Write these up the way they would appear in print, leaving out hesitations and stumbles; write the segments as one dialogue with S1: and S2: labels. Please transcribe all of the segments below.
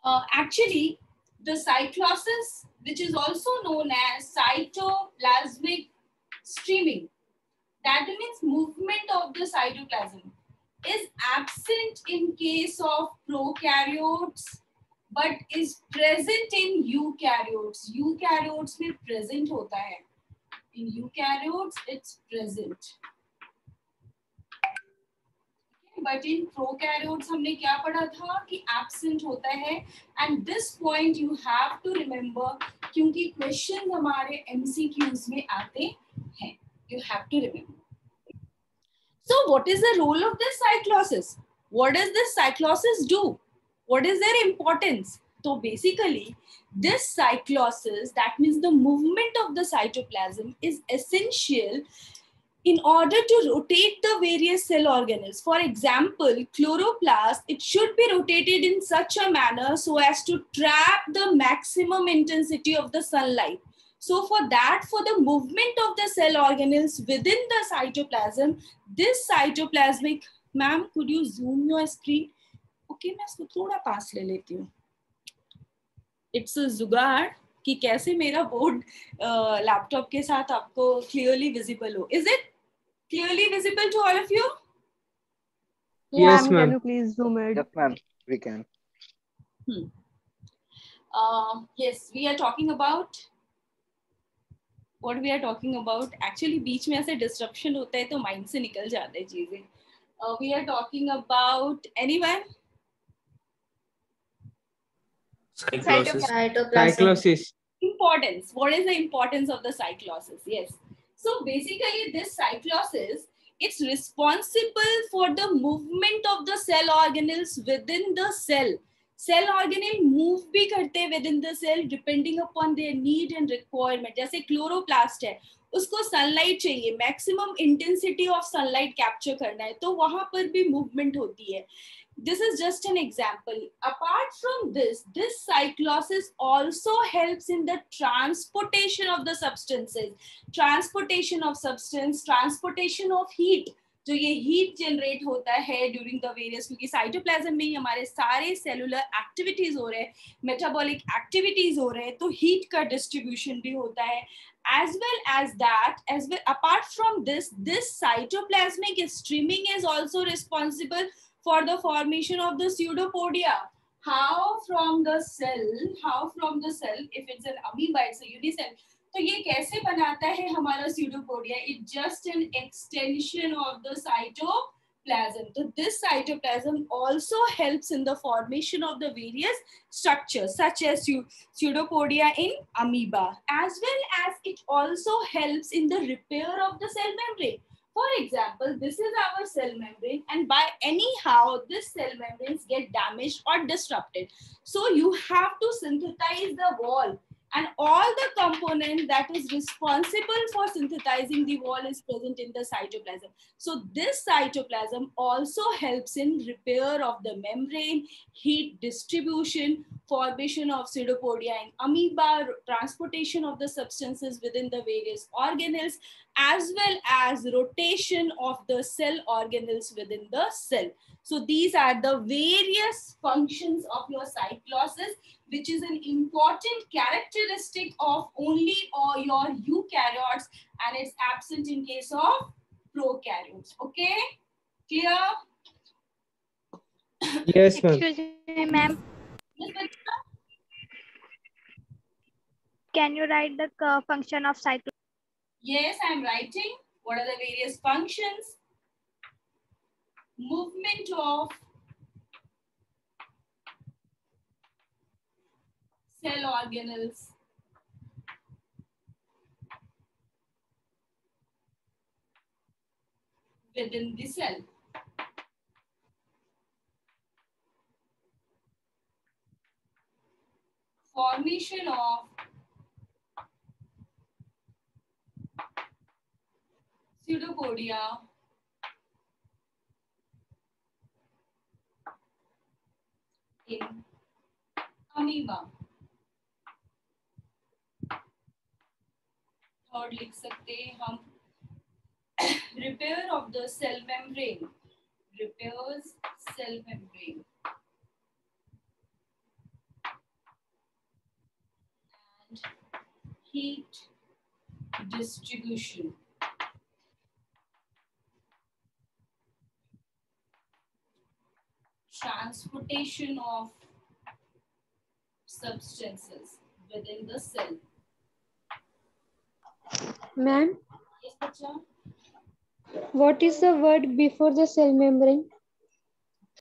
S1: Actually, the cyclosis, which is also known as cytoplasmic streaming, that means movement of the cytoplasm, is absent in case of prokaryotes but is present in eukaryotes. Eukaryotes में present होता है. In eukaryotes, it's present. But in prokaryotes हमने क्या पढ़ा था कि absent होता है. And this point you have to remember, क्योंकि क्वेश्चन हमारे एमसीक्यूज में आते हैं. You have to remember. So what is the role of this cyclosis? What does this cyclosis do? What is their importance? तो basically this cyclosis, that means the movement of the cytoplasm, is essential in order to rotate the various cell organelles. For example, chloroplast, it should be rotated in such a manner so as to trap the maximum intensity of the sunlight. So for that, for the movement of the cell organelles within the cytoplasm, this cytoplasmic, ma'am, could you zoom your screen? Okay, मैं इसको थोड़ा पास ले लेती हूँ. It's a जुगाड़ कि कैसे मेरा बोर्ड लैपटॉप के साथ आपको क्लियरली विजिबल हो. Is it clearly visible to all of you?
S2: Yes, ma'am.
S3: Can you please zoom it?
S4: Yes, ma'am. We can.
S1: Yes, we are talking about what we are talking about. Actually, बीच में ऐसे disruption होता है तो mind से निकल जाते हैं चीजें. We are talking about anyone?
S2: Cyclosis.
S1: Importance. What is the importance of the cyclosis? Yes. So basically, this cyclosis, it's responsible for the movement of the cell organelles within the cell. Cell organelle move भी करते हैं within the cell depending upon their need and requirement. जैसे chloroplast है, उसको sunlight चाहिए, maximum intensity of sunlight capture करना है, तो वहां पर भी मूवमेंट होती है. This is just an example. Apart from this, this cyclosis also helps in the transportation of the substances, transportation of substance, transportation of heat. जो ये हीट जनरेट होता है ड्यूरिंग द वेरियस, क्योंकि साइटोप्लाज्म में ही हमारे सारे सेलुलर एक्टिविटीज हो रहे हैं, मेटाबॉलिक एक्टिविटीज हो रहे हैं, तो हीट का डिस्ट्रीब्यूशन भी होता है. As well as that, apart from this, this cytoplasmic streaming is also responsible for the formation of the pseudopodia. How from the cell, if it's an amoeba, it's a unicell. तो ये कैसे बनाता है हमारा pseudopodia? It's just an extension of the cytoplasm. So this cytoplasm also helps in the formation of the various structures such as pseudopodia in amoeba, as well as it also helps in the repair of the cell membrane. For example, this is our cell membrane, and by anyhow this cell membranes get damaged or disrupted. So you have to synthesize the wall, and all the component that is responsible for synthesizing the wall is present in the cytoplasm. So this cytoplasm also helps in repair of the membrane, heat distribution, formation of pseudopodia in amoeba, transportation of the substances within the various organelles, as well as rotation of the cell organelles within the cell. So these are the various functions of your cyclosis, which is an important characteristic of only your eukaryotes, and it's absent in case of prokaryotes. Okay, clear?
S2: Yes, ma'am.
S3: Excuse me, ma'am. Can you write the function of cyclosis?
S1: Yes, I'm writing. What are the various functions? Movement of cell organelles, within the cell. Formation of pseudopodia in amoeba. Third लिख सकते हैं हम, repair of the cell membrane, repairs cell membrane heat distribution. Transportation of substances within the cell.
S4: Ma'am,
S1: Yes, bacha?
S4: what is the word before the cell membrane?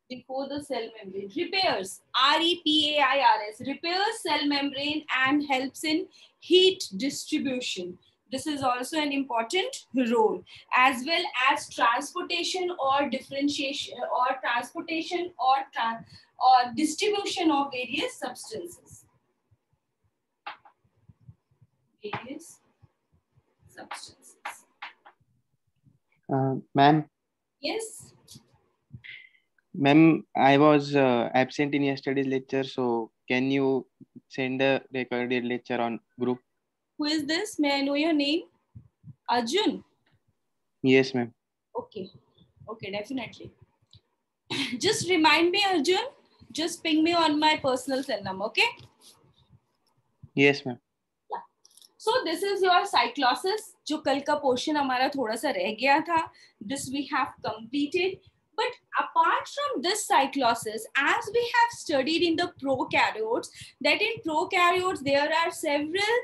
S1: Before the cell membrane. Repairs, R-E-P-A-I-R-S, repairs cell membrane and helps in heat distribution. This is also an important role, as well as transportation or differentiation or transportation or distribution of various substances. Various substances.
S5: Ma'am,
S1: Yes.
S5: ma'am, I was absent in yesterday's lecture, so can you send a recorded lecture on group?
S1: Who is this? May I know your name? Arjun.
S5: Yes, ma'am.
S1: Okay. Okay, definitely. Just remind me, Arjun. Just ping me on my personal cell number, okay?
S5: Yes, ma'am.
S1: Yeah. So this is your cyclosis. जो कल का portion हमारा थोड़ा सा रह गया था. This we have completed. But apart from this cyclosis, as we have studied in the prokaryotes, that in prokaryotes there are several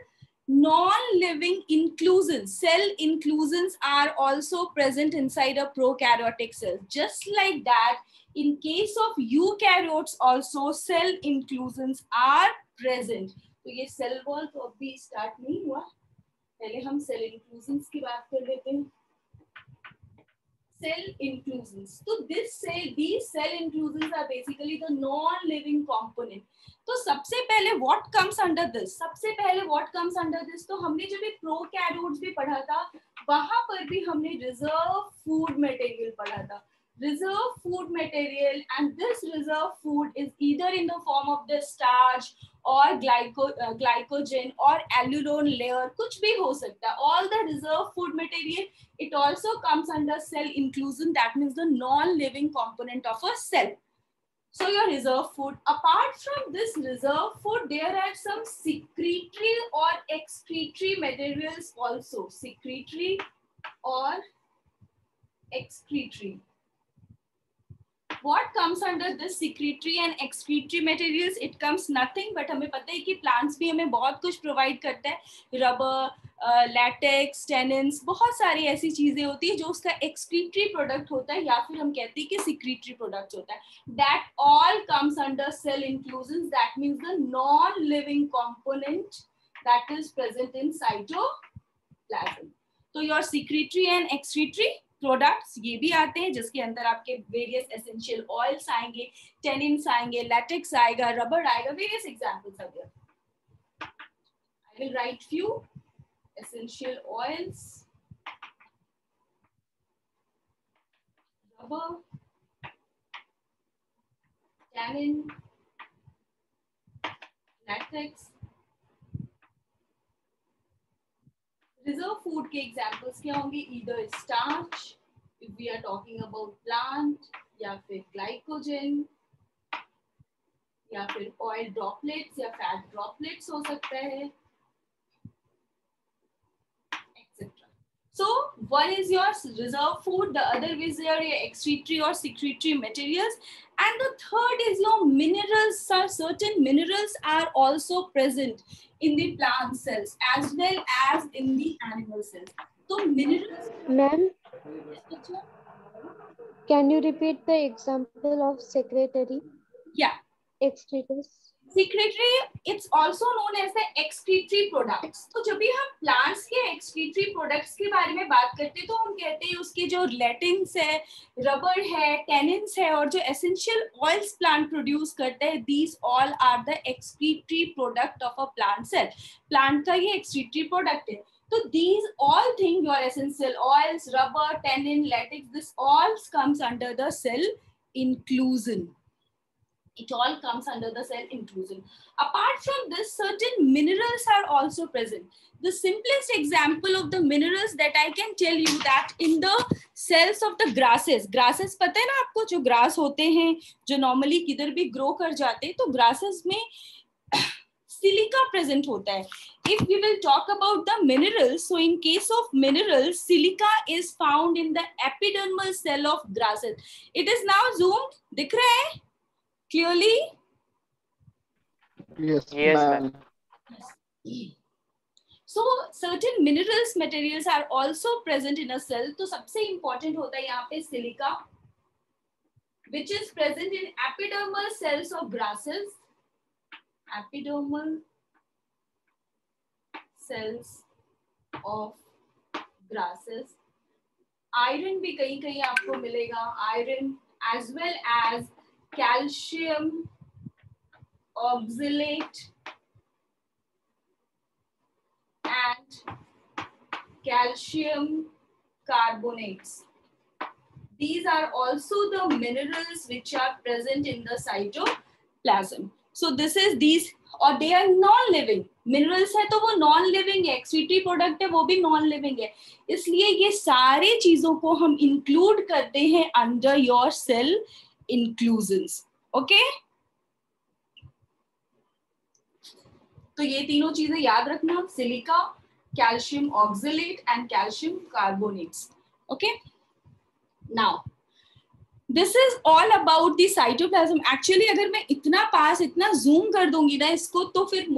S1: non-living inclusions. Cell inclusions are also present inside a prokaryotic cell. Just like that, in case of eukaryotes also cell inclusions are present. तो ये cell wall तो अभी start नहीं हुआ. पहले हम cell inclusions की बात कर लेते हैं. Cell inclusions. So these cell inclusions are basically the non-living component. तो सबसे पहले what comes under this? सबसे पहले what comes under this? तो हमने जब एक prokaryotes भी पढ़ा था, वहां पर भी हमने reserve food material पढ़ा था. Reserve food material, and this reserve food is either in the form of the starch or glycogen or allulose layer, कुछ भी हो सकता है. All the reserve food material, it also comes under cell inclusion. That means the non-living component of a cell. So your reserve food. Apart from this reserve food, there are some secretory or excretory materials also. Secretory or excretory. What comes under this secretory and excretory materials? It comes nothing, but हमें पता है कि plants भी हमें बहुत कुछ provide करता है. Rubber, latex, tannins, बहुत सारी ऐसी चीजें होती है जो उसका excretory product होता है, या फिर हम कहते हैं कि secretory product होता है. That all comes under cell inclusions. That means the non-living component that is present in cytoplasm. So your secretory and excretory products ये भी आते हैं, जिसके अंदर आपके वेरियस एसेंशियल ऑयल्स आएंगे, टेनिन्स आएंगे, लैटेक्स आएगा, रबर आएगा, various examples are there. I will write few essential oils, rubber, tannin, latex. Reserve food के examples क्या होंगे? Either starch, if we are talking about plant, या फिर glycogen, या फिर oil droplets या fat droplets हो सकता है, etc. So one is your reserve food, the other is your excretory or secretory materials, and the third is your minerals. Certain minerals are also present in the plant cells as well as in the animal cells. So minerals.
S4: Ma'am, can you repeat the example of secretory?
S1: Yeah.
S4: Excretors.
S1: Secretory, it's also known as the excretory products. तो जब भी हम plants के excretory products के बारे में बात करते हैं तो हम कहते हैं उसके जो latins है, rubber है, tannins है और जो essential oils plant produce करता है, these all are the excretory product of a plant cell. Plant का ये excretory product है. So these all things, your essential oils, rubber, tannin, latex, this all comes under the cell inclusion. It all comes under the cell inclusion. Apart from this, certain minerals are also present. The simplest example of the minerals that I can tell you that in the cells of the grasses पता है ना आपको, जो grass होते हैं जो normally किधर भी grow कर जाते हैं, तो grasses में सिलिका प्रेजेंट होता है. If we will talk about the minerals, so in case of minerals, silica is found in the epidermal cell of grasses. It is now zoomed. दिख रहा है clearly?
S6: Yes,
S5: Yes,
S6: ma'am.
S1: So certain minerals materials are also present in a cell. तो सबसे important होता है यहाँ पे silica, which is present in epidermal cells of grasses. Epidermal cells of grasses. Iron भी कहीं कहीं आपको मिलेगा. Iron as well as calcium oxalate and calcium carbonates. These are also the minerals which are present in the cytoplasm. So this is these, और they are non-living. Minerals है तो वो non-living है, excretory product है वो भी non-living है, इसलिए ये सारे चीजों को हम include करते हैं under your cell inclusions. Okay? तो ये तीनों चीजें याद रखना, silica, calcium oxalate and calcium carbonates. Okay, now this is all about the cytoplasm. Actually अगर मैं इतना पास इतना जूम कर दूंगी ना इसको, तो फिर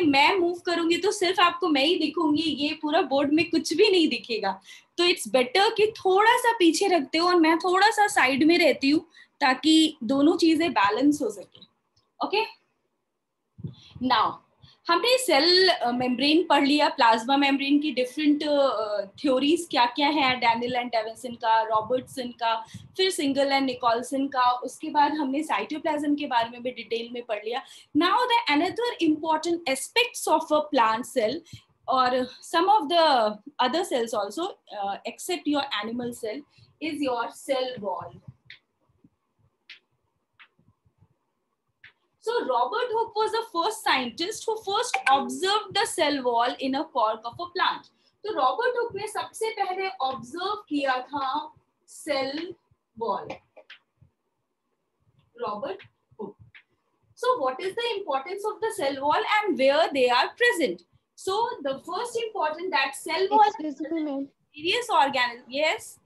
S1: मैं मूव करूंगी तो सिर्फ आपको मैं ही दिखूंगी, ये पूरा बोर्ड में कुछ भी नहीं दिखेगा. तो इट्स बेटर कि थोड़ा सा पीछे रखते हो और मैं थोड़ा सा साइड में रहती हूँ ताकि दोनों चीजें बैलेंस हो सके. ओके, नाउ हमने सेल मेम्ब्रेन पढ़ लिया, प्लाज्मा मेम्ब्रेन की डिफरेंट थ्योरीज क्या क्या है, डैनियल एंड डेविसन का, रॉबर्टसन का, फिर सिंगल एंड निकोलसन का. उसके बाद हमने साइटोप्लाज्म के बारे में भी डिटेल में पढ़ लिया. Now the another important aspects of a plant cell और some of the other cells also except your animal cell is your cell wall. So Robert Hooke was the first scientist who first observed the cell wall in a cork of a plant. तो Robert Hooke ने सबसे पहले observe किया था cell wall. Robert Hooke. So what is the importance of the cell wall and where they are present? So the first important that cell wall
S4: Excuse me, ma'am.
S1: various organisms. Yes.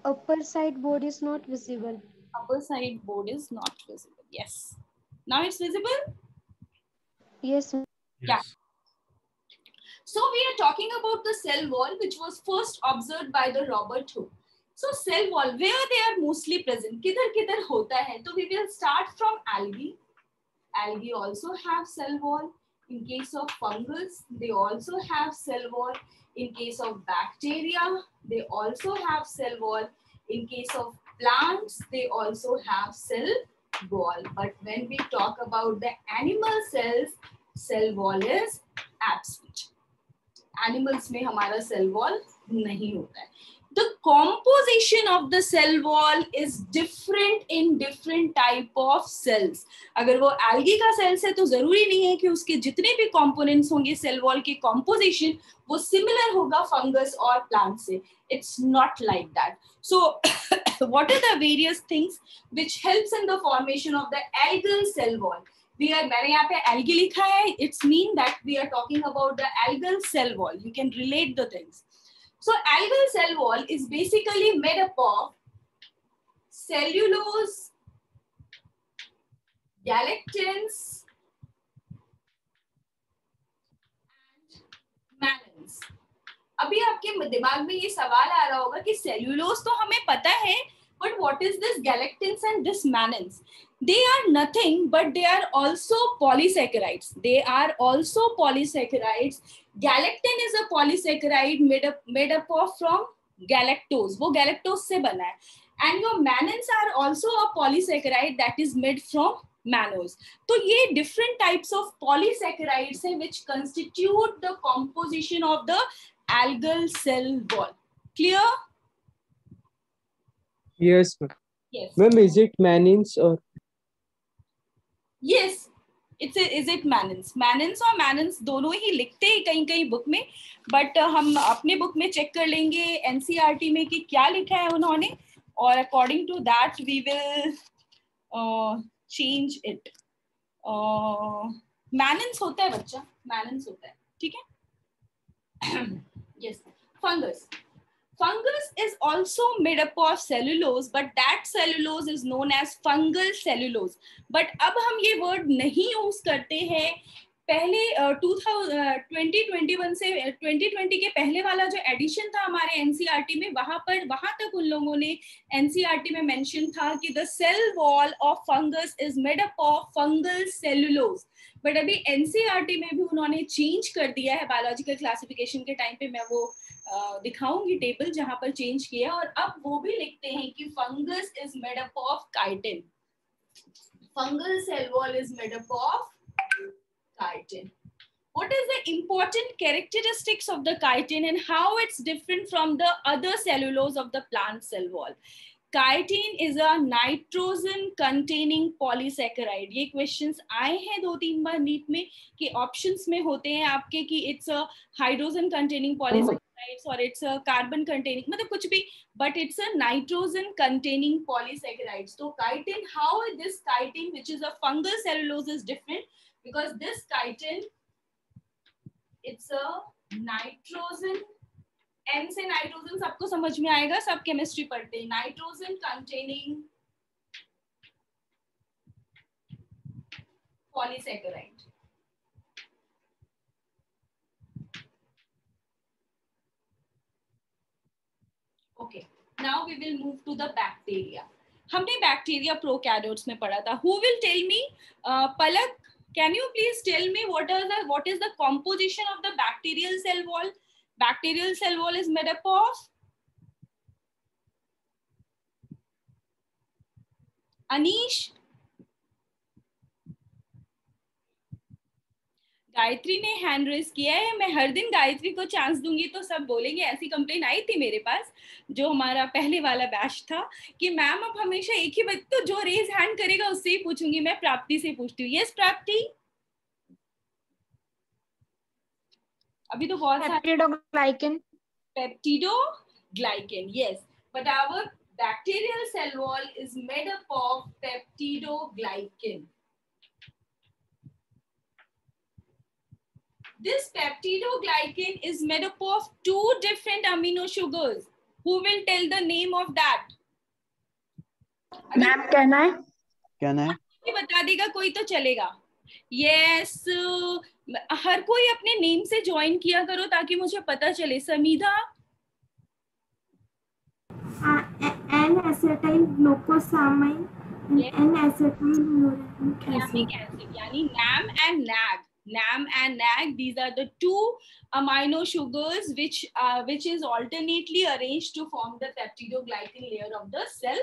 S4: Upper side board is not visible.
S1: Upper side board is not visible. Yes. Now it's visible?
S4: Yes, ma'am.
S1: Yeah. So we are talking about the cell wall which was first observed by the Robert Hooke. So cell wall, where they are mostly present? किधर किधर होता है? तो we will start from algae. Algae also have cell wall. In case of fungus, they also have cell wall. In case of bacteria, they also have cell wall. In case of plants, they also have cell wall. But when we talk about the animal cells, cell wall is absent. Animals में हमारा cell wall नहीं होता है. The composition of the cell wall is different in different type of cells. अगर वो algae का cells है तो जरूरी नहीं है कि उसके जितने भी components होंगे cell wall के composition वो similar होगा fungus और plant से. It's not like that. So what are the various things which helps in the formation of the algal cell wall? मैंने यहाँ पे algae लिखा है. It's mean that we are talking about the algal cell wall. You can relate the things. So algal cell wall is basically made up of cellulose, galactins, and mannans. अभी आपके दिमाग में ये सवाल आ रहा होगा कि सेल्यूलोज तो हमें पता है, but what is this galactins and this mannans? They are nothing, but they are also polysaccharides. They are also polysaccharides. Galactin is a polysaccharide made up of from galactose. वो galactose से बना है. And your mannans are also a polysaccharide that is made from mannose. तो ये different types of polysaccharides हैं which constitute the composition of the algal cell wall. Clear?
S2: Yes, ma'am.
S1: Yes.
S2: Ma'am, is it mannins or?
S1: Yes. Is it mannans? Mannans और mannans दोनों ही लिखते हैं कहीं कहीं book में, बट हम अपने बुक में चेक कर लेंगे एनसीईआरटी में कि क्या लिखा है उन्होंने, और according to that we will change it. मैनन्स होता है बच्चा, मैनन्स होता है, ठीक है. Yes, fungus. Fungus is also made up of cellulose, but that cellulose is known as fungal cellulose. But अब हम ये word नहीं use करते हैं. पहले 2021 से 2020 के पहले वाला जो एडिशन था हमारे एनसीईआरटी में, वहां तक उन लोगों ने एनसीईआरटी में मेंशन था कि the cell wall of fungus is made up of fungal cellulose. But अभी एनसीईआरटी में भी उन्होंने चेंज कर दिया है. बायोलॉजिकल क्लासिफिकेशन के टाइम पे मैं वो दिखाऊंगी टेबल जहां पर चेंज किया, और अब वो भी लिखते हैं कि fungus is made up of chitin. Fungal cell wall is made up of chitin. What is the important characteristics of the chitin and how it's different from the other cellulose of the plant cell wall? Chitin is a nitrogen containing polysaccharide. ये questions आए हैं 2-3 बार NEET में कि options में होते हैं आपके कि it's a hydrogen containing polysaccharides or it's a carbon containing, मतलब कुछ भी, but it's a nitrogen containing polysaccharides. So chitin, how this chitin which is a fungal cellulose is different? Because this chitin, it's a nitrogen, N से nitrogen सबको समझ में आएगा, सब chemistry पढ़ते हैं. Nitrogen containing polysaccharide. Okay, now we will move to the bacteria. हमने bacteria prokaryotes में पढ़ा था. Who will tell me? Palak, can you please tell me what is the composition of the bacterial cell wall? Bacterial cell wall is made up of Anish. Gayatri ने hand raise किया है. मैं हर दिन गायत्री को चांस दूंगी तो सब बोलेंगे. ऐसी कंप्लेन आई थी मेरे पास जो हमारा पहले वाला बैच था कि मैम अब हमेशा एक ही बच्चे, तो जो रेज हैंड करेगा उससे ही पूछूंगी. मैं प्राप्ति से पूछती हूँ. यस प्राप्ति, अभी तो बहुत
S3: Peptidoglycan.
S1: Peptidoglycan, yes, but our bacterial cell wall is made up of peptidoglycan. This peptidoglycan is made up of 2 different amino sugars. Who will tell the name of that?
S3: Ma'am, can I?
S1: बता देगा कोई तो चलेगा. Yes, हर कोई अपने name से join किया करो ताकि मुझे पता चले. समीधा,
S6: N-acetyl glucosamine and N-acetyluronic acid.
S1: यानी NAM and NAG. NAM and NAG, these are the 2 amino sugars which is alternately arranged to form the peptidoglycan layer of the cell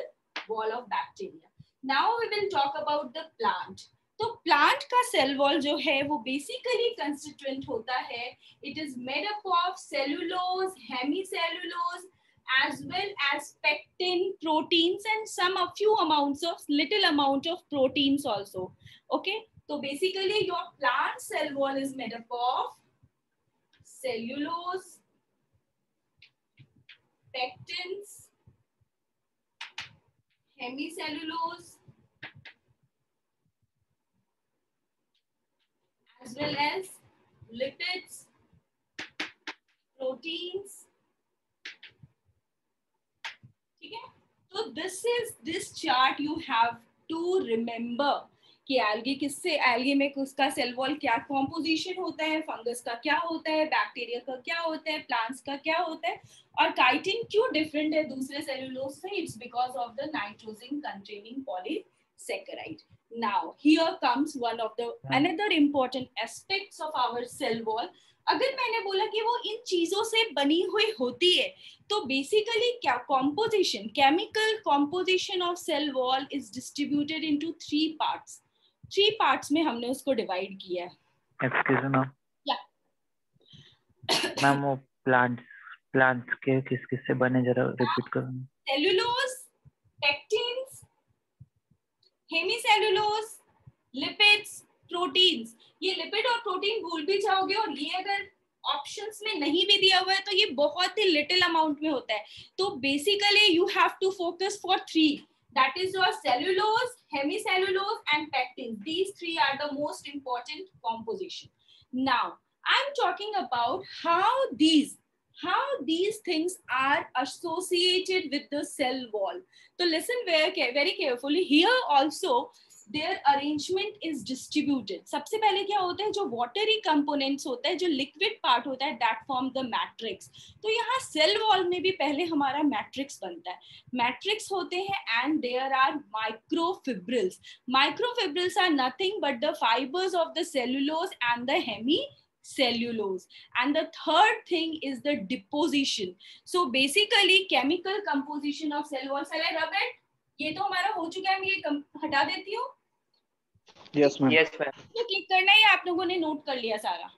S1: wall of bacteria. Now we will talk about the plant. तो plant का cell wall जो है वो basically constituent होता है. It is made up of cellulose, hemicellulose, as well as pectin, proteins, and some a few amounts of little amount of proteins also. Okay, so basically your plant cell wall is made up of cellulose, pectins, hemicellulose, as well as lipids, proteins. ठीक है, तो this chart you have to remember कि algae किससे, algae में उसका cell wall क्या composition होता है, फंगस का क्या होता है, बैक्टीरिया का क्या होता है, प्लांट्स का क्या होता है, और काइटिन क्यों डिफरेंट है दूसरे सेलुलोज से. It's because of the nitrogen containing polysaccharide. Now here comes one of the another important aspects of our cell wall. अगर मैंने बोला कि वो इन चीजों से बनी हुई होती है तो बेसिकली क्या composition, chemical composition of cell wall is distributed into 3 parts. 3 parts में हमने उसको डिवाइड किया है.
S7: एक्सक्यूज मी
S1: या
S7: मैम, वो प्लांट्स के किस किस से बने जरा रिपीट करो.
S1: Cellulose, pectins, hemicellulose, lipids, proteins. ये लिपिड और प्रोटीन भूल भी जाओगे और ये अगर ऑप्शंस में नहीं भी दिया हुआ है तो ये बहुत ही लिटिल अमाउंट में होता है. तो basically you have to focus for 3, that is your cellulose, hemicellulose and pectin. these three are the most important composition. Now I'm talking about how these things are associated with the cell wall. So listen very carefully. Here also their arrangement is distributed. सबसे पहले क्या होता है, जो watery components होता है, जो liquid part होता है, that form the matrix. तो यहाँ cell wall में भी पहले हमारा matrix बनता है. Matrix होते हैं and there are microfibrils. Microfibrils are nothing but the fibers of the cellulose and the hemicellulose. And the third thing is the deposition. So basically chemical composition of cell wall. Shall I rub it? ये तो हमारा हो चुका है, मैं ये हटा देती हूँ.
S5: Yes, ma'am.
S7: Yes, ma'am.
S1: तो क्लिक करना है, आप लोगों ने नोट कर लिया सारा?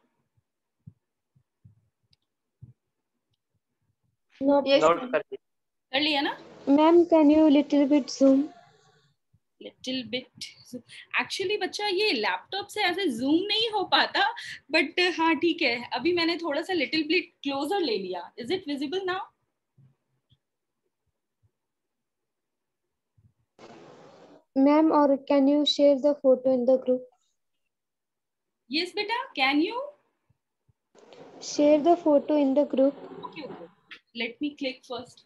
S4: Not
S7: Note कर
S1: लिया ना?
S4: ma'am, can you little bit zoom?
S1: Little bit. Actually बच्चा ये लैपटॉप से ऐसे जूम नहीं हो पाता, बट हाँ ठीक है, अभी मैंने थोड़ा सा लिटिल बिट क्लोजर ले लिया. Is it visible now?
S4: Ma'am, or can you share the photo in the group?
S1: Yes बेटा, can you?
S4: Share the photo in the group.
S1: Okay. Let me click first.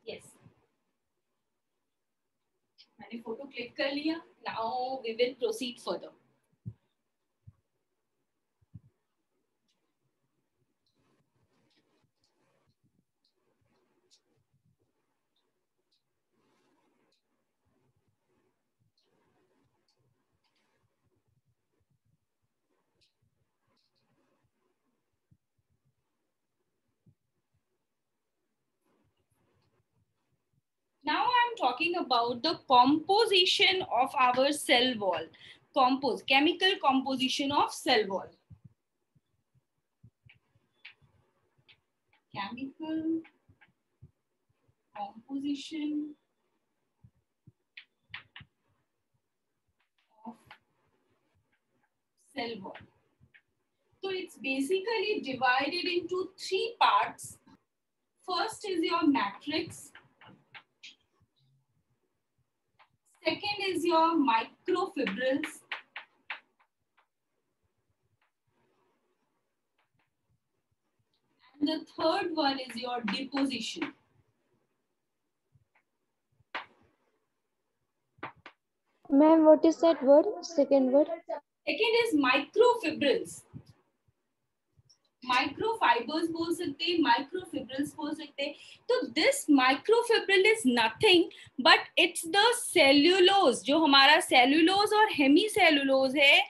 S1: Yes. मैंने photo click कर लिया. Now we will proceed further. Now I'm talking about the composition of our cell wall. Chemical composition of cell wall. Chemical composition of cell wall. So it's basically divided into three parts. First is your matrix. Second is your microfibrils. And the third one is your deposition.
S4: Ma'am, what is that word? Second word?
S1: Second is microfibrils. Microfibers बोल सकते हैं, microfibrils बोल सकते हैं. तो this microfibril is nothing but it's the cellulose. जो हमारा cellulose और hemicellulose है,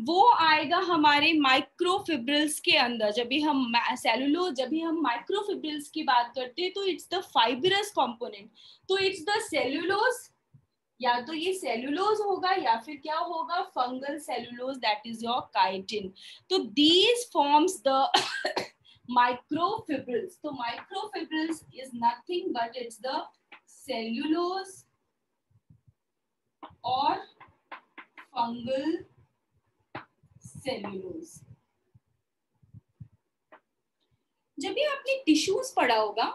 S1: वो आएगा हमारे microfibrils के अंदर. जब भी हम cellulose, जब भी हम microfibrils की बात करते हैं, तो it's the fibrous component. तो it's the cellulose. या तो ये सेल्यूलोज होगा या फिर क्या होगा, fungal cellulose, that is your chitin. तो दीज फॉर्म्स द माइक्रोफिब्रिल्स. तो microfibrils is nothing but it's the cellulose और फंगल सेल्यूलोज. जब भी आपने टिश्यूज पढ़ा होगा,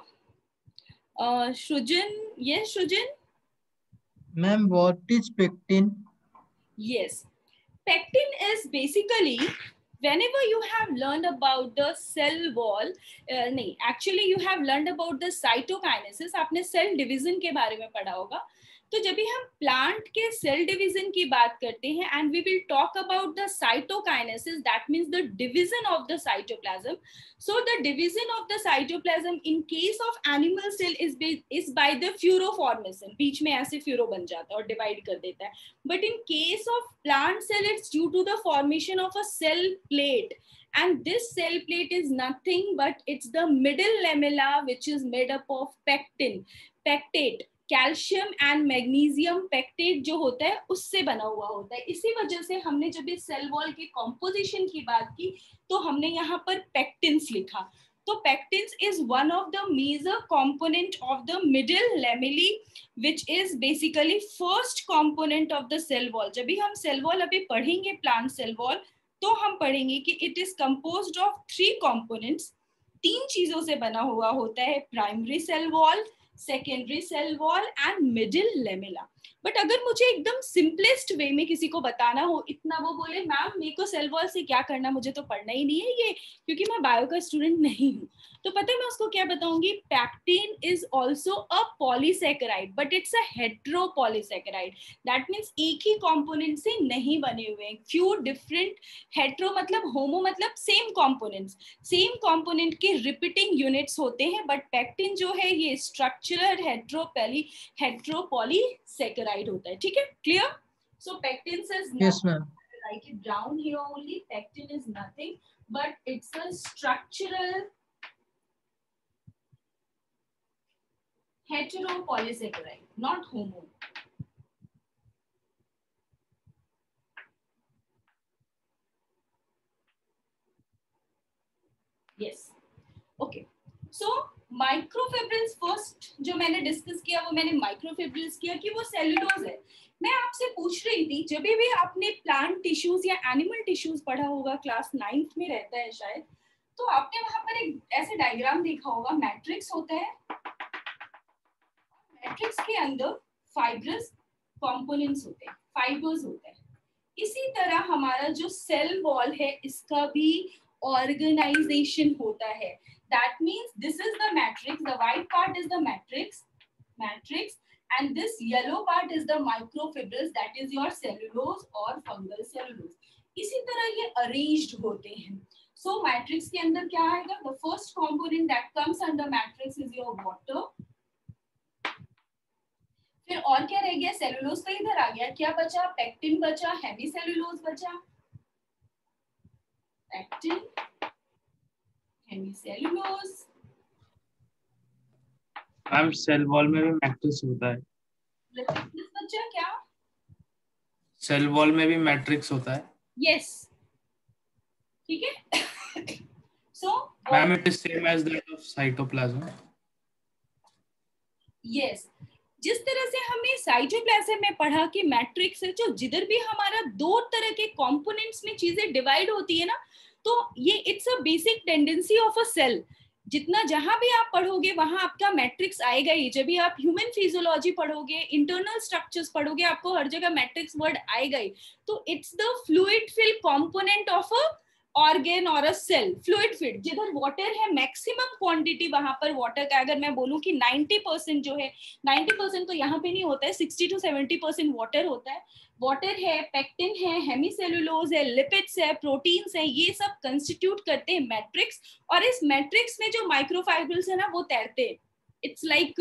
S1: सृजन, ये सृजन.
S8: Ma'am, what is pectin?
S1: Yes, pectin is basically whenever you have learned about the cell wall, नहीं, actually you have learned about the cytokinesis. आपने cell division के बारे में पढ़ा होगा. तो जब भी हम प्लांट के सेल डिवीजन की बात करते हैं, and we will talk about the cytokinesis, that means the division of the cytoplasm. So the division of the cytoplasm in case of animal cell is by the furrow formation. बीच में ऐसे furrow बन जाता है और डिवाइड कर देता है. But in case of plant cell it's due to the formation of a cell plate. And this cell plate is nothing but it's the middle lamella which is made up of pectin, pectate. Calcium and magnesium pectate जो होता है उससे बना हुआ होता है. इसी वजह से हमने जब इस सेल वॉल के कॉम्पोजिशन की बात की तो हमने यहाँ पर पेक्टिन्स लिखा. तो pectins is one of the major component of the middle lamellae, which is basically first component of the cell wall. जब भी हम cell wall अभी पढ़ेंगे plant cell wall, तो हम पढ़ेंगे कि it is composed of 3 components. 3 चीजों से बना हुआ होता है, primary cell wall, secondary cell wall and middle lamella. But अगर मुझे एकदम सिंपलेस्ट वे में किसी को बताना हो, इतना वो बोले मैम मेरे को सेल वॉल से क्या करना, मुझे तो पढ़ना ही नहीं है ये, क्योंकि मैं बायो का स्टूडेंट नहीं हूँ, तो पता है मैं उसको क्या बताऊंगी, pectin is also a polysaccharide but it's a heteropolysaccharide. That means एक ही कॉम्पोनेंट से नहीं बने हुए हैं, फ्यू डिफरेंट, हेट्रो मतलब होमो मतलब सेम कॉम्पोनेंट्स, सेम कॉम्पोनेंट के रिपीटिंग यूनिट्स होते हैं, बट पैक्टिन जो है ये स्ट्रक्चरल हेट्रोपॉलीसेकेराइड होता है. ठीक है, clear? So pectin is
S8: Yes, ma'am.
S1: write it down here only. Pectin is nothing but it's a structural heteropolysaccharide, not homo. Yes. Okay. So microfibrils first जो मैंने डिस्कस किया, वो मैंने माइक्रोफिब्रिल्स किया कि वो सेल्यूलोज है. मैं आपसे पूछ रही थी, जब भी आपने प्लांट टिश्यूज या एनिमल टिश्यूज पढ़ा होगा, क्लास 9th में रहता है शायद, तो आपने वहां पर एक ऐसे डायग्राम देखा होगा, मैट्रिक्स होता है, मैट्रिक्स के अंदर फाइब्रस कंपोनेंट्स होते हैं, फाइबर्स होते हैं. इसी तरह हमारा जो सेल वॉल है इसका भी ऑर्गेनाइजेशन होता है. That means this is the matrix, the white part is the matrix, and this yellow part is the microfibrils, that is your cellulose or fungal cellulose. इसी तरह ये arranged होते हैं. So matrix के अंदर क्या आएगा? The first component that comes under matrix is your water. फिर और क्या रह गया? सेलुलोज तो इधर आ गया, क्या बचा? पेक्टिन बचा, हेमीसेलुलोज बचा, pectin, hemicellulose.
S9: Ma'am cell wall में भी मैट्रिक्स होता है.
S1: लिपिड्स बचा क्या?
S9: सेल वॉल में भी मैट्रिक्स होता है.
S1: यस, ठीक है. So
S9: ma'am it is same as that of cytoplasm.
S1: Yes, जिस तरह से हमने साइटोप्लाज्म में पढ़ा कि मैट्रिक्स है, जो जिधर भी हमारा 2 तरह के कंपोनेंट्स में चीजें डिवाइड होती है ना, तो ये it's a basic tendency of a cell. जितना जहां भी आप पढ़ोगे वहां आपका मैट्रिक्स आएगा ही. जब भी आप ह्यूमन फिजियोलॉजी पढ़ोगे, इंटरनल स्ट्रक्चर्स पढ़ोगे, आपको हर जगह मैट्रिक्स वर्ड आएगा ही. तो it's the fluid fill component of a organ और अ सेल. फ्लूइड फिल्ड, जिधर वाटर है मैक्सिमम क्वांटिटी, वहां पर वाटर का अगर मैं बोलूं कि 90% जो है, 90% तो यहाँ पे नहीं होता है, 60 to 70% वाटर होता है. वाटर है, पेक्टिन है, हेमीसेलुलोज है, लिपिड्स है, प्रोटीन्स है, ये सब कंस्टिट्यूट करते हैं मैट्रिक्स. और इस मैट्रिक्स में जो माइक्रोफाइब्रिल्स है ना, वो तैरते हैं. It's like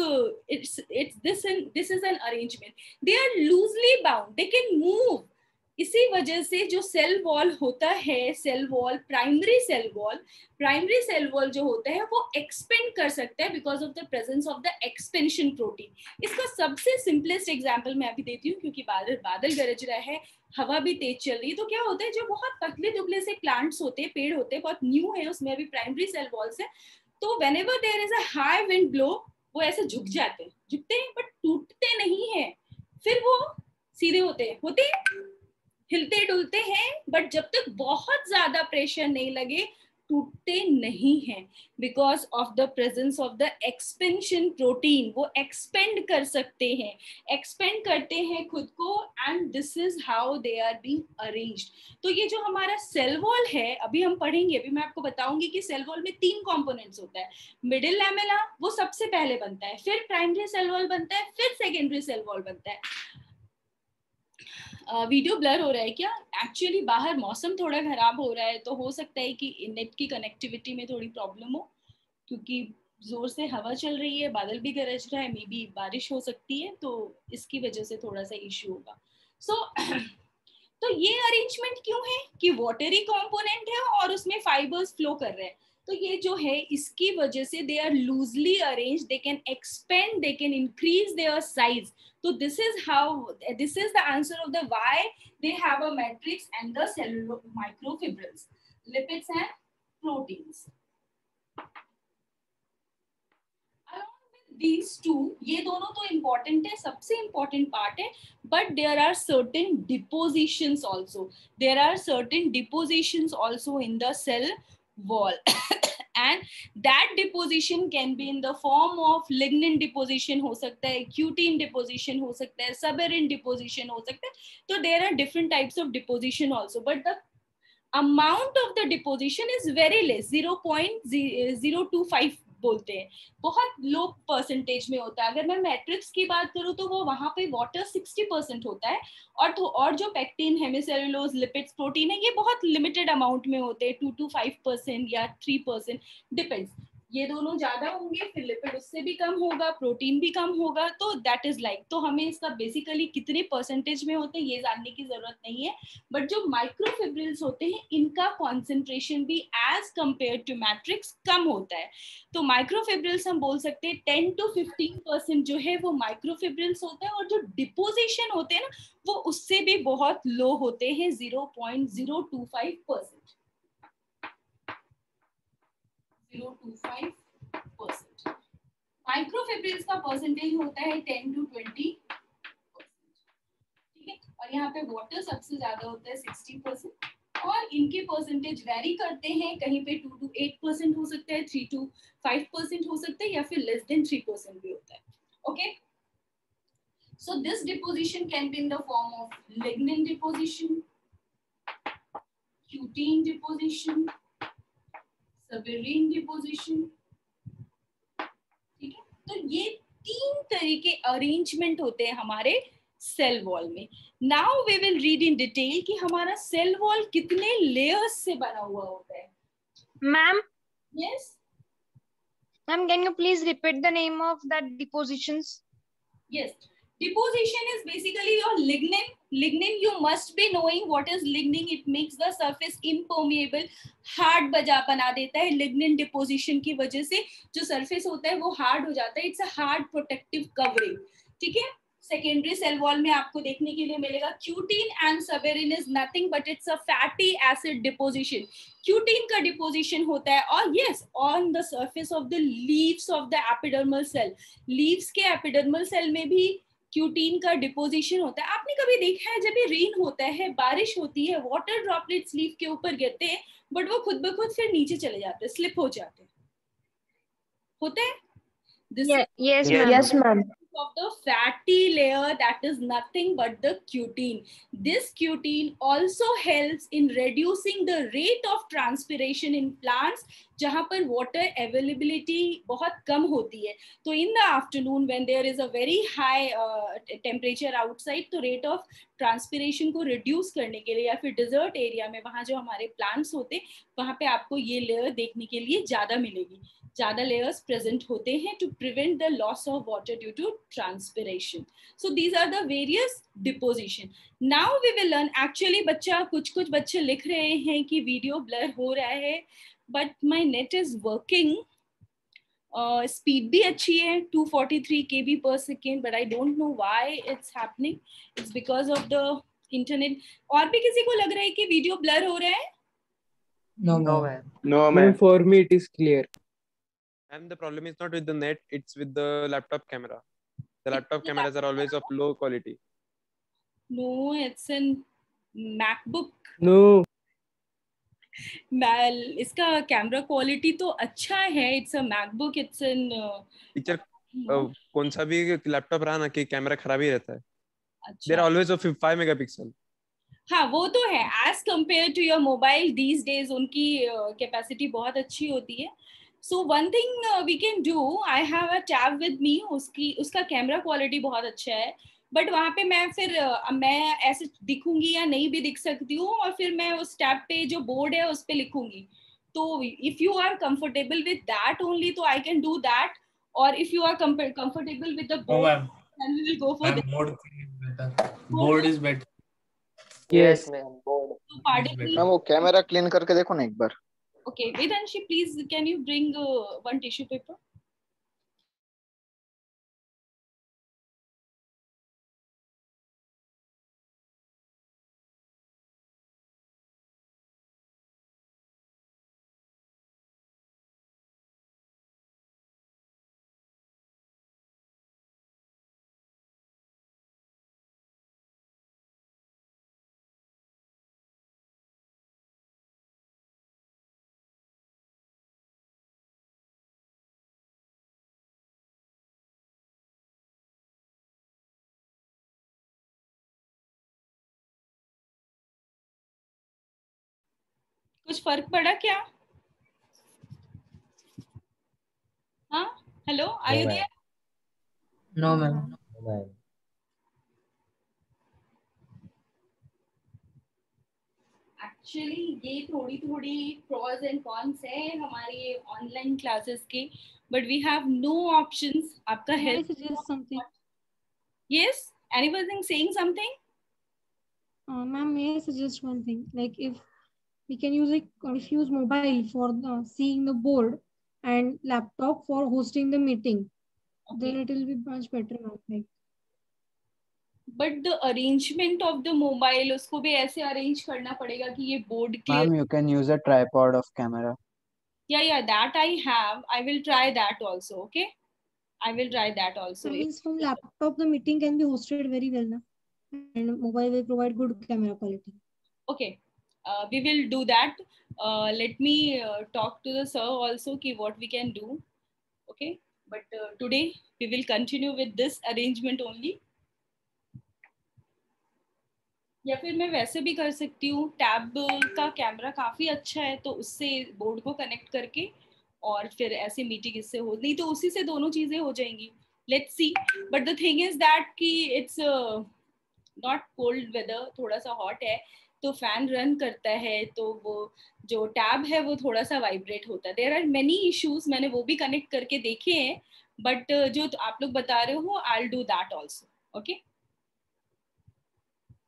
S1: this is an arrangement. They are loosely bound. They can move. इसी वजह से जो सेल वॉल होता है, cell wall, primary cell wall जो होता है वो एक्सपेंड कर सकता है because of the presence of the expansion protein. इसका सबसे सिंपलेस्ट एग्जांपल मैं अभी देती हूँ, क्योंकि बादल गरज रहा है, हवा भी तेज चल रही है. तो क्या होता है, जो बहुत पतले दुबले से प्लांट्स होते हैं, पेड़ होते हैं, बहुत न्यू है, उसमें अभी प्राइमरी सेल वॉल्स है, तो whenever there is a high wind blow, वो ऐसे झुकते हैं बट टूटते नहीं है. फिर वो सीधे होते हिलते डुलते हैं, बट जब तक बहुत ज्यादा प्रेशर नहीं लगे टूटते नहीं हैं, because of the presence of the expansion protein. वो एक्सपेंड कर सकते हैं, एक्सपेंड करते हैं खुद को, and this is how they are being arranged. तो ये जो हमारा सेल वॉल है, अभी हम पढ़ेंगे, अभी मैं आपको बताऊंगी कि सेल वॉल में 3 कंपोनेंट्स होता है. मिडिल लैमेला वो सबसे पहले बनता है, फिर प्राइमरी सेल वॉल बनता है, फिर सेकेंडरी सेल वॉल बनता है. वीडियो ब्लर हो रहा है क्या? एक्चुअली बाहर मौसम थोड़ा खराब हो रहा है, तो हो सकता है कि नेट की कनेक्टिविटी में थोड़ी प्रॉब्लम हो, क्योंकि जोर से हवा चल रही है, बादल भी गरज रहा है, मे बी बारिश हो सकती है, तो इसकी वजह से थोड़ा सा इश्यू होगा. तो ये अरेंजमेंट क्यों है कि वाटरी कंपोनेंट है और उसमें फाइबर्स फ्लो कर रहे हैं. तो ये जो है इसकी वजह से they are loosely arrange, they can expand, they can increase their size. So this is the answer of the why they have a matrix and the cellular microfibrils, lipids and proteins. these two, ये दोनों तो important है, सबसे important part है, but there are certain depositions also. There are certain depositions also in the cell wall. And that deposition can be in the form of lignin deposition हो सकता है, cutin deposition हो सकता है, suberin deposition हो सकता है. So there are different types of deposition also, but the amount of the deposition is very less, 0.025 बोलते हैं, बहुत लो परसेंटेज में होता है. अगर मैं मैट्रिक्स की बात करूं तो वो वहां पे वाटर 60% होता है, और जो पेक्टिन, हेमिसेलुलोज, लिपिड्स, प्रोटीन है, ये बहुत लिमिटेड अमाउंट में होते हैं, 2 to 5% या 3%, डिपेंड्स. ये दोनों ज्यादा होंगे, फिर लिपिड उससे भी कम होगा, प्रोटीन भी कम होगा. तो दैट इज लाइक, तो हमें इसका बेसिकली कितने परसेंटेज में होते हैं ये जानने की जरूरत नहीं है, बट जो माइक्रोफिब्रिल्स होते हैं इनका कॉन्सेंट्रेशन भी एज कंपेयर टू मैट्रिक्स कम होता है. तो माइक्रोफिब्रिल्स हम बोल सकते हैं 10 to 15% जो है वो माइक्रोफिब्रिल्स होता है, और जो डिपोजिशन होते हैं ना वो उससे भी बहुत लो होते हैं, 0.025%. 0.025%. माइक्रोफिब्रिल्स का परसेंटेज होता है 10 to 20%. ठीक है, और यहाँ पे वाटर सबसे ज्यादा होता है 60%, और इनके परसेंटेज वेरी करते हैं, कहीं पे 2 to 8% हो सकता है, 3 to 5% हो सकता है, या फिर लेस देन 3% भी होता है. Okay, so this deposition can be in the form of lignin deposition, cutin deposition, suberin deposition. ठीक है, तो ये 3 तरह के अरेंजमेंट होते हैं हमारे सेल वॉल में. Now we will read in detail कि हमारा सेल वॉल कितने लेयर्स से बना हुआ होता है.
S3: Ma'am,
S1: yes,
S3: ma'am, can you please repeat the name of that depositions?
S1: yes, deposition is basically your lignin. Lignin, you must be knowing what is lignin. It makes the surface impermeable, hard बना देता है. lignin deposition की वजह से जो surface होता है वो hard हो जाता है. It's a hard protective covering. ठीक है, सेकेंडरी सेल वॉल में आपको देखने के लिए मिलेगा cutin and suberin is nothing but it's a fatty acid deposition. Cutin का डिपोजिशन होता है, और yes, on the surface of the leaves of the epidermal cell. Leaves के एपिडर्मल सेल में भी क्यूटीन का डिपोजिशन होता है. आपने कभी देखा है जब भी रेन होता है, बारिश होती है, वाटर ड्रॉपलेट्स लीफ के ऊपर गिरते हैं, बट वो खुद ब खुद फिर नीचे चले जाते हैं, स्लिप हो जाते हैं, होता है. This
S3: Yeah, yes, ma'am.
S4: Yes, ma'am.
S1: of the fatty layer that is nothing but the cutin. This cutin also helps in reducing the rate of transpiration in plants जहाँ पर water availability बहुत कम होती है. तो in the afternoon when there is a very high temperature outside, तो rate of transpiration को reduce करने के लिए, या फिर desert area में वहाँ जो हमारे plants होते हैं वहाँ पे आपको ये layer देखने के लिए ज़्यादा मिलेगी, ज़्यादा layers present होते हैं to prevent the loss of water due to transpiration. So these are the various deposition. Now we will learn. Actually बच्चा कुछ बच्चे लिख रहे हैं कि वीडियो ब्लर हो रहा है, but my net is working. Speed भी अच्छी है, 243 KB per second, but I don't know why it's happening. It's because of the internet. और भी किसी को लग रहा है कि वीडियो ब्लर हो रहा है?
S8: No,
S7: No,
S8: ma'am.
S7: ma'am.
S5: No,
S2: Ma'am,
S5: ma'am.
S2: for me it is clear.
S10: And the problem is not with the net, it's with the laptop camera. The laptop cameras are always of low quality.
S1: No, it's in MacBook.
S2: No.
S1: इसका camera quality तो अच्छा है. It's a MacBook, it's in
S10: teacher कौन सा भी laptop रहा ना कि कैमरा खराब ही रहता है.
S1: अच्छा.
S10: They're always of 5 megapixel.
S1: हाँ, वो तो है. As compare to your mobile these days उनकी कैपेसिटी बहुत अच्छी होती है. So one thing we can do, I have a tab with me, उसका कैमरा क्वालिटी बहुत अच्छा है, बट वहाँ पे मैं फिर मैं ऐसे दिखूंगी या नहीं भी दिख सकती हूँ, और फिर मैं उस टैब पे जो बोर्ड है उस पे लिखूंगी. तो if you are comfortable with that only तो आई कैन डू दैट, और if you are comfortable with the
S9: No,
S1: board
S9: ma'am.
S1: then we will go for
S9: Ma'am,
S1: that.
S9: board is better. Board is better.
S2: Yes.
S7: ma'am. Board.
S1: So pardon me.
S11: Ma'am वो camera clean करके देखो ना एक बार.
S1: Okay, Vedanshi, please can you bring one tissue paper? कुछ फर्क पड़ा क्या? हाँ, hello, are you there?
S8: No, ma'am.
S1: Actually ये थोड़ी थोड़ी प्रॉज एंड कॉन्स है हमारे ऑनलाइन क्लासेस के, but we have no options. आपका
S4: May I
S1: help.
S4: suggest something?
S1: Yes, anyone saying something?
S4: Ma'am, may I suggest one thing? Like if we can use it, if use mobile for seeing the board and laptop for hosting the meeting, then it will be much better, ma'am. Like,
S1: but the arrangement of the mobile, उसको भी ऐसे arrange करना पड़ेगा कि ये board clear.
S11: Ma'am, you can use a tripod of camera.
S1: Yeah, that I have. I will try that also. Okay, I will try that also.
S4: that means from laptop the meeting can be hosted very well, na? And mobile will provide good camera quality.
S1: Okay, we will do that. Let me talk to the sir also ki what we can do. Okay, but today we will continue with this arrangement only. या फिर मैं वैसे भी कर सकती हूँ, tab का camera काफी अच्छा है तो उससे बोर्ड को कनेक्ट करके और फिर ऐसे मीटिंग इससे हो, नहीं तो उसी से दोनों चीजें हो जाएंगी. Let's see. But the thing is that कि इट्स नॉट कोल्ड वेदर, थोड़ा सा हॉट है तो फैन रन करता है तो वो जो टैब है वो थोड़ा सा वाइब्रेट होता है. देयर आर मेनी इश्यूज, मैंने वो भी कनेक्ट करके देखे हैं, बट जो आप लोग बता रहे हो I will do that also. Okay,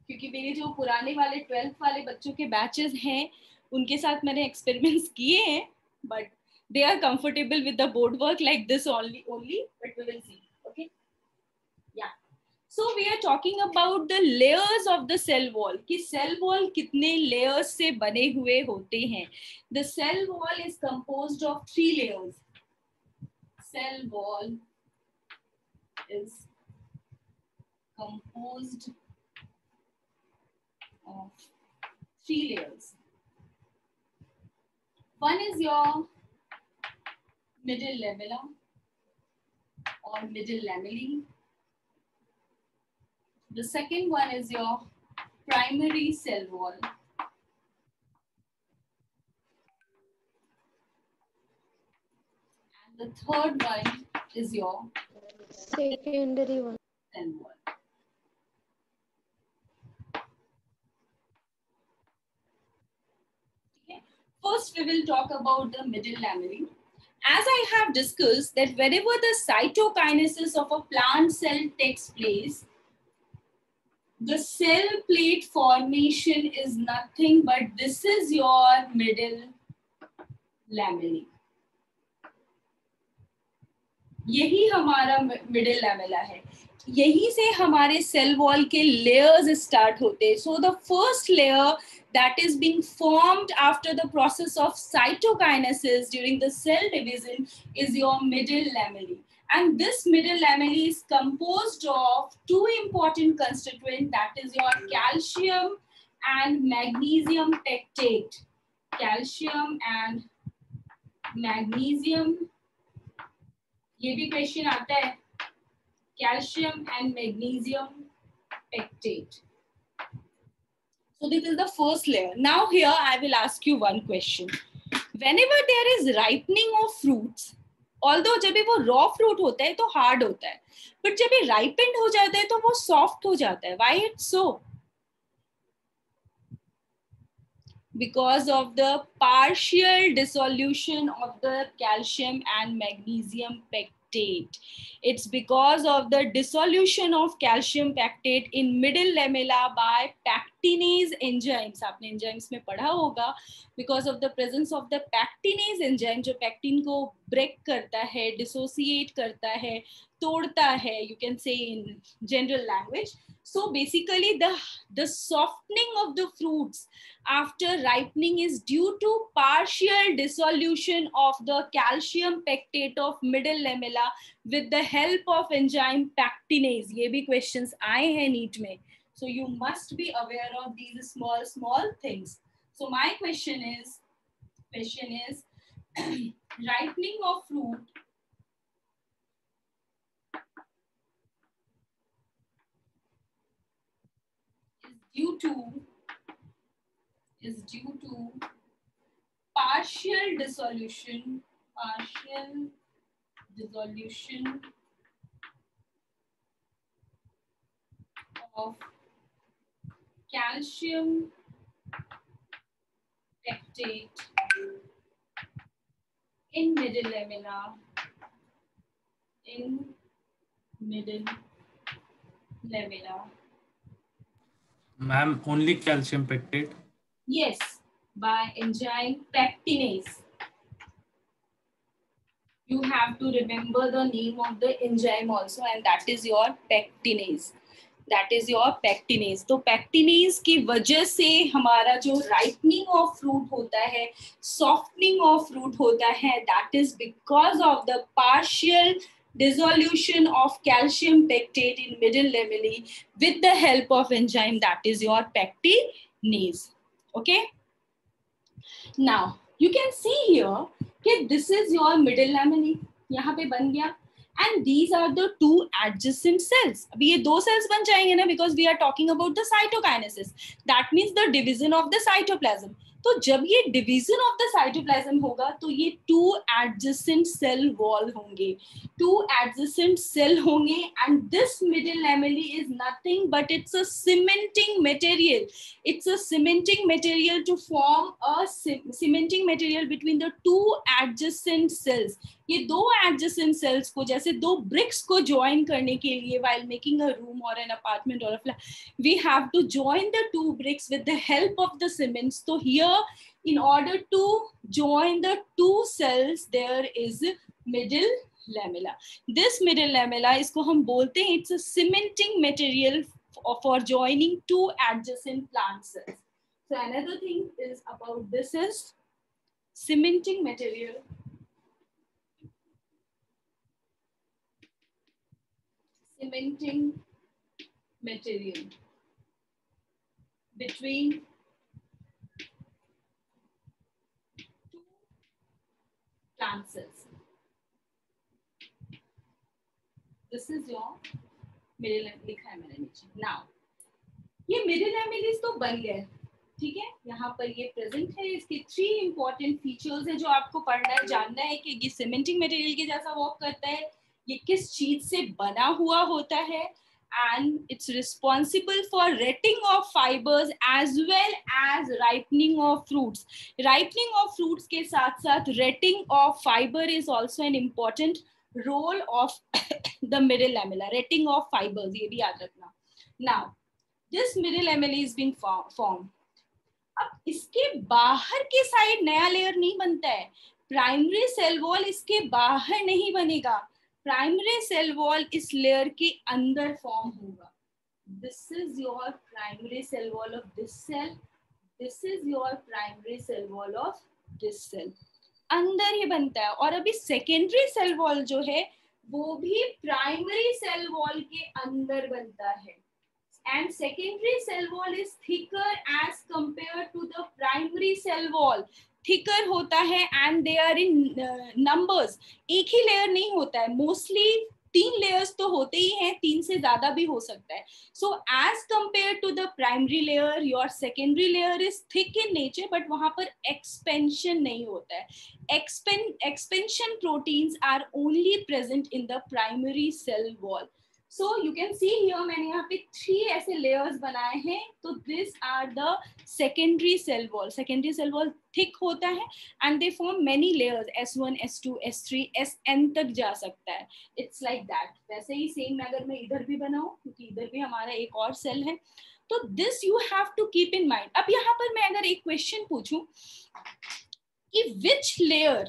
S1: क्योंकि मेरे जो पुराने वाले 12th वाले बच्चों के बैचेस हैं उनके साथ मैंने एक्सपेरिमेंट्स किए हैं, but they are comfortable with the board work like this only, but we will see. Okay, yeah. So we are talking about the layers of the cell wall, कि cell wall कितने layers से बने हुए होते हैं. The cell wall is composed of 3 layers. Cell wall is composed of 3 layers. One is your middle lamella or middle lamellae. The second one is your primary cell wall. And the third one is your
S4: secondary one.
S1: Cell wall. Okay. First, we will talk about the middle lamellae. As I have discussed that whenever the cytokinesis of a plant cell takes place, the cell plate formation is nothing but this is your middle lamellae. यही हमारा middle lamella है, यही से हमारे cell wall के layers start होते हैं. So the first layer that is being formed after the process of cytokinesis during the cell division is your middle lamellae. And this middle lamellae is composed of 2 important constituents, that is your calcium and magnesium pectate. Calcium and magnesium, ये भी question आता है, calcium and magnesium pectate. So this is the first layer. Now here I will ask you one question. Whenever there is ripening of fruits, although जब भी वो raw fruit होता है तो hard होता है, but जब भी ripened हो जाता है तो वो soft हो जाता है. Why it's so? Because of the partial dissolution of the calcium and magnesium pectate. It's because of the dissolution of calcium pectate in middle lamella by pectinase enzymes. आपने enzymes में पढ़ा होगा. Because of the presence of the pectinase enzyme, जो pectin को break करता है, dissociate करता है, तोड़ता है, you can say in general language. So basically the softening of the fruits after ripening is due to partial dissolution of the calcium pectate of middle lamella with the help of enzyme pectinase. ये भी questions आए हैं NEET में. So you must be aware of these small things. So my question is ripening of fruit is due to partial dissolution of calcium pectate in middle lamina.
S9: Ma'am, only calcium pectate.
S1: Yes, by enzyme pectinase. You have to remember the name of the enzyme also, and that is your pectinase. That is your pectinase. तो pectinase की वजह से हमारा जो ripening of fruit होता है, softening of fruit होता है, that is because of the partial dissolution of calcium pectate in middle lamellae with the help of enzyme, that is your pectinase. Okay. Now you can see here that this is your middle lamellae. यहाँ पे बन गया. And these are the two adjacent cells. अभी ये दो cells बन जाएंगे ना, because we are talking about the cytokinesis. That means the division of the cytoplasm. तो जब ये division of the cytoplasm होगा, तो ये two adjacent cell wall होंगे. Two adjacent cell होंगे, and this middle lamellae is nothing but it's a cementing material. It's a cementing material to form a cementing material between the two adjacent cells. ये दो adjacent cells को जैसे दो bricks को join करने के लिए while making a room or an apartment or a flat, we have to join the two bricks with the help of the cements. So here, in order to join the two cells, there is middle lamella. This middle lamella, इसको हम बोलते हैं, it's a cementing material for joining two adjacent plant cells. So another thing is about this is cementing material. Cementing material between two plant cells. This is your middle lamella लिखा है मैंने नीचे. Now ये middle lamella तो बन गए, ठीक है. यहाँ पर ये present है. इसके 3 important features है जो आपको पढ़ना है, जानना है कि ये cementing material के जैसा work करता है, ये किस चीज से बना हुआ होता है, and it's responsible for retting of fibers as well as ripening of fruits. Ripening of fruits के साथ साथ retting of fiber is also an important role of the middle lamella. Retting of fibers, ये भी याद रखना. Now this middle lamella is being formed. अब इसके बाहर के साइड नया लेयर नहीं बनता है. प्राइमरी सेल वॉल इसके बाहर नहीं बनेगा. प्राइमरी सेल वॉल इस लेयर के अंदर फॉर्म होगा. This is your primary cell wall of this cell. This is your primary cell wall of this cell. अंदर ही बनता है. और अभी सेकेंडरी सेल वॉल जो है वो भी प्राइमरी सेल वॉल के अंदर बनता है. And secondary cell wall is thicker as compared to the primary cell wall. Thicker होता है and they are in numbers. एक ही layer नहीं होता है. Mostly 3 layers तो होते ही हैं, 3 से ज्यादा भी हो सकता है. So as compared to the primary layer, your secondary layer is thick in nature, but वहाँ पर expansion नहीं होता है. Expansion proteins are only present in the primary cell wall. So you can see here मैंने यहाँ पे 3 ऐसे layers बनाए हैं. तो these are the secondary cell wall. Secondary cell wall thick होता है and they form many layers. S1, S2, S3, Sn तक जा सकता है. It's like that. वैसे ही same अगर मैं इधर भी बनाऊँ, क्योंकि इधर भी हमारा एक और cell है. तो this you have to keep in mind. अब यहाँ पर मैं अगर एक question पूछूं कि which layer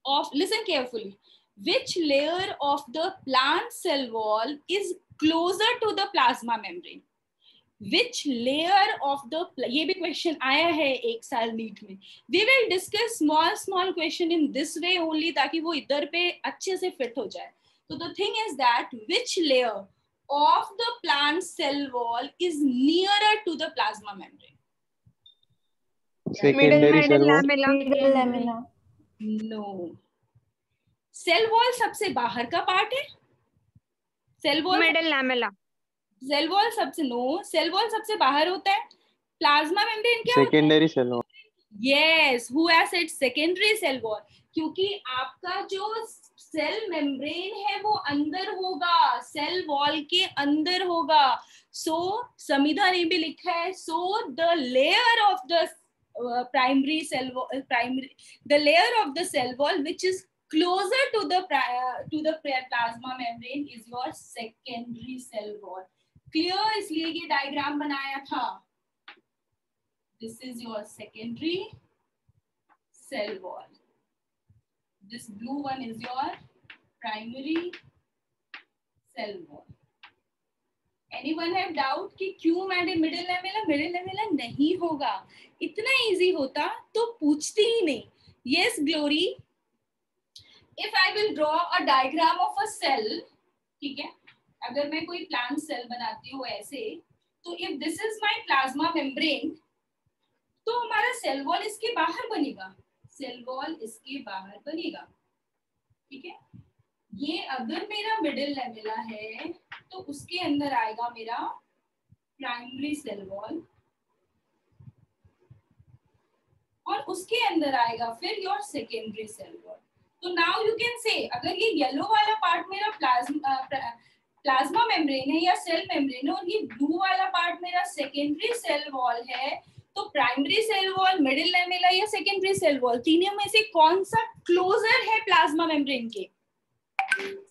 S1: of, listen carefully, which layer of the plant cell wall is closer to the plasma membrane? Which layer of the, ये भी question आया है एक साल नीट में. We will discuss small question in this way only ताकि वो इधर पे अच्छे से fit हो जाए. So the thing is that which layer of the plant cell wall is nearer to the plasma membrane?
S5: Secondary cell wall.
S6: Middle lamella.
S1: No. Cell wall सबसे बाहर का पार्ट है. Cell wall
S3: middle lamella.
S1: Cell wall सबसे, no, cell wall सबसे बाहर होता है. Plasma membrane क्या
S5: Secondary cell wall.
S1: Yes, who has said secondary cell wall? क्योंकि आपका जो सेल मेम्ब्रेन है वो अंदर होगा, सेल वॉल के अंदर होगा. सो समिधा ने भी लिखा है, so the layer of the primary cell wall, the layer of the cell wall which is closer to the plasma membrane is your secondary cell wall. Clear? इसलिए ये डायग्राम बनाया था. This is your secondary cell wall. This blue one is your primary cell wall. Anyone have doubt कि क्यों मैंने middle lamella? Middle lamella नहीं होगा. इतना इजी होता तो पूछती ही नहीं. Yes, Glory. If I will draw a diagram of a cell, ठीक है? अगर मैं कोई plant cell बनाती हूँ ऐसे, तो if this is my plasma membrane, तो हमारा सेल वॉल इसके बाहर बनेगा. सेल वॉल इसके बाहर बनेगा. ठीक है. ये अगर मेरा मिडिल लेमेला है तो उसके अंदर आएगा मेरा प्राइमरी सेल वॉल और उसके अंदर आएगा फिर योर सेकेंडरी सेल वॉल. तो नाउ यू कैन से अगर ये येलो वाला पार्ट मेरा प्लाज्मा मेम्ब्रेन है या सेल मेम्ब्रेन है और ये ब्लू वाला पार्ट मेरा सेकेंडरी सेल वॉल है, तो primary cell wall, middle lamella या सेकेंडरी सेल वॉल, तीनों में से कौन सा क्लोजर है प्लाज्मा मेम्ब्रेन के?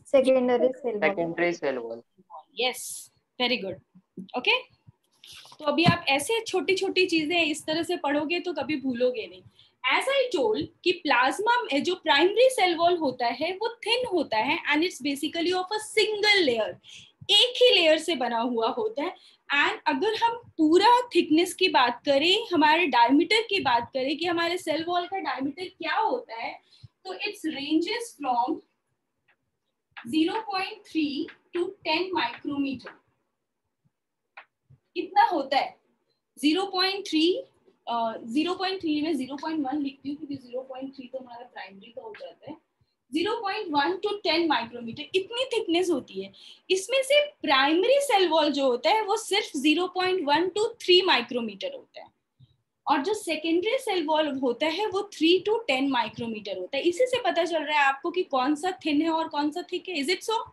S8: Secondary cell wall.
S1: Yes, very good. Okay, तो अभी आप ऐसे छोटी छोटी चीजें इस तरह से पढ़ोगे तो कभी भूलोगे नहीं. एज आई टोल्ड कि प्लाज्मा जो प्राइमरी सेल वॉल होता है वो थिन होता है and it's basically of a single layer, एक ही लेयर से बना हुआ होता है. एंड अगर हम पूरा थिकनेस की बात करें, हमारे डायमीटर की बात करें कि हमारे सेल वॉल का डायमीटर क्या होता है, तो it's ranges from 0.3 to 10 micrometre. इतना होता है. 0.3 में 0.1 लिखती हूँ क्योंकि 0.3 तो हमारा प्राइमरी का हो जाता है. 0.1 to 10 माइक्रोमीटर इतनी थिकनेस होती है. इसमें से प्राइमरी सेल वॉल जो होता है वो सिर्फ 0.1 to 3 माइक्रोमीटर होता है और जो सेकेंडरी सेल वॉल होता है वो 3 to 10 माइक्रोमीटर होता है. इसी से पता चल रहा है आपको कि कौन सा थिन है और कौन सा थिक है. Is it so?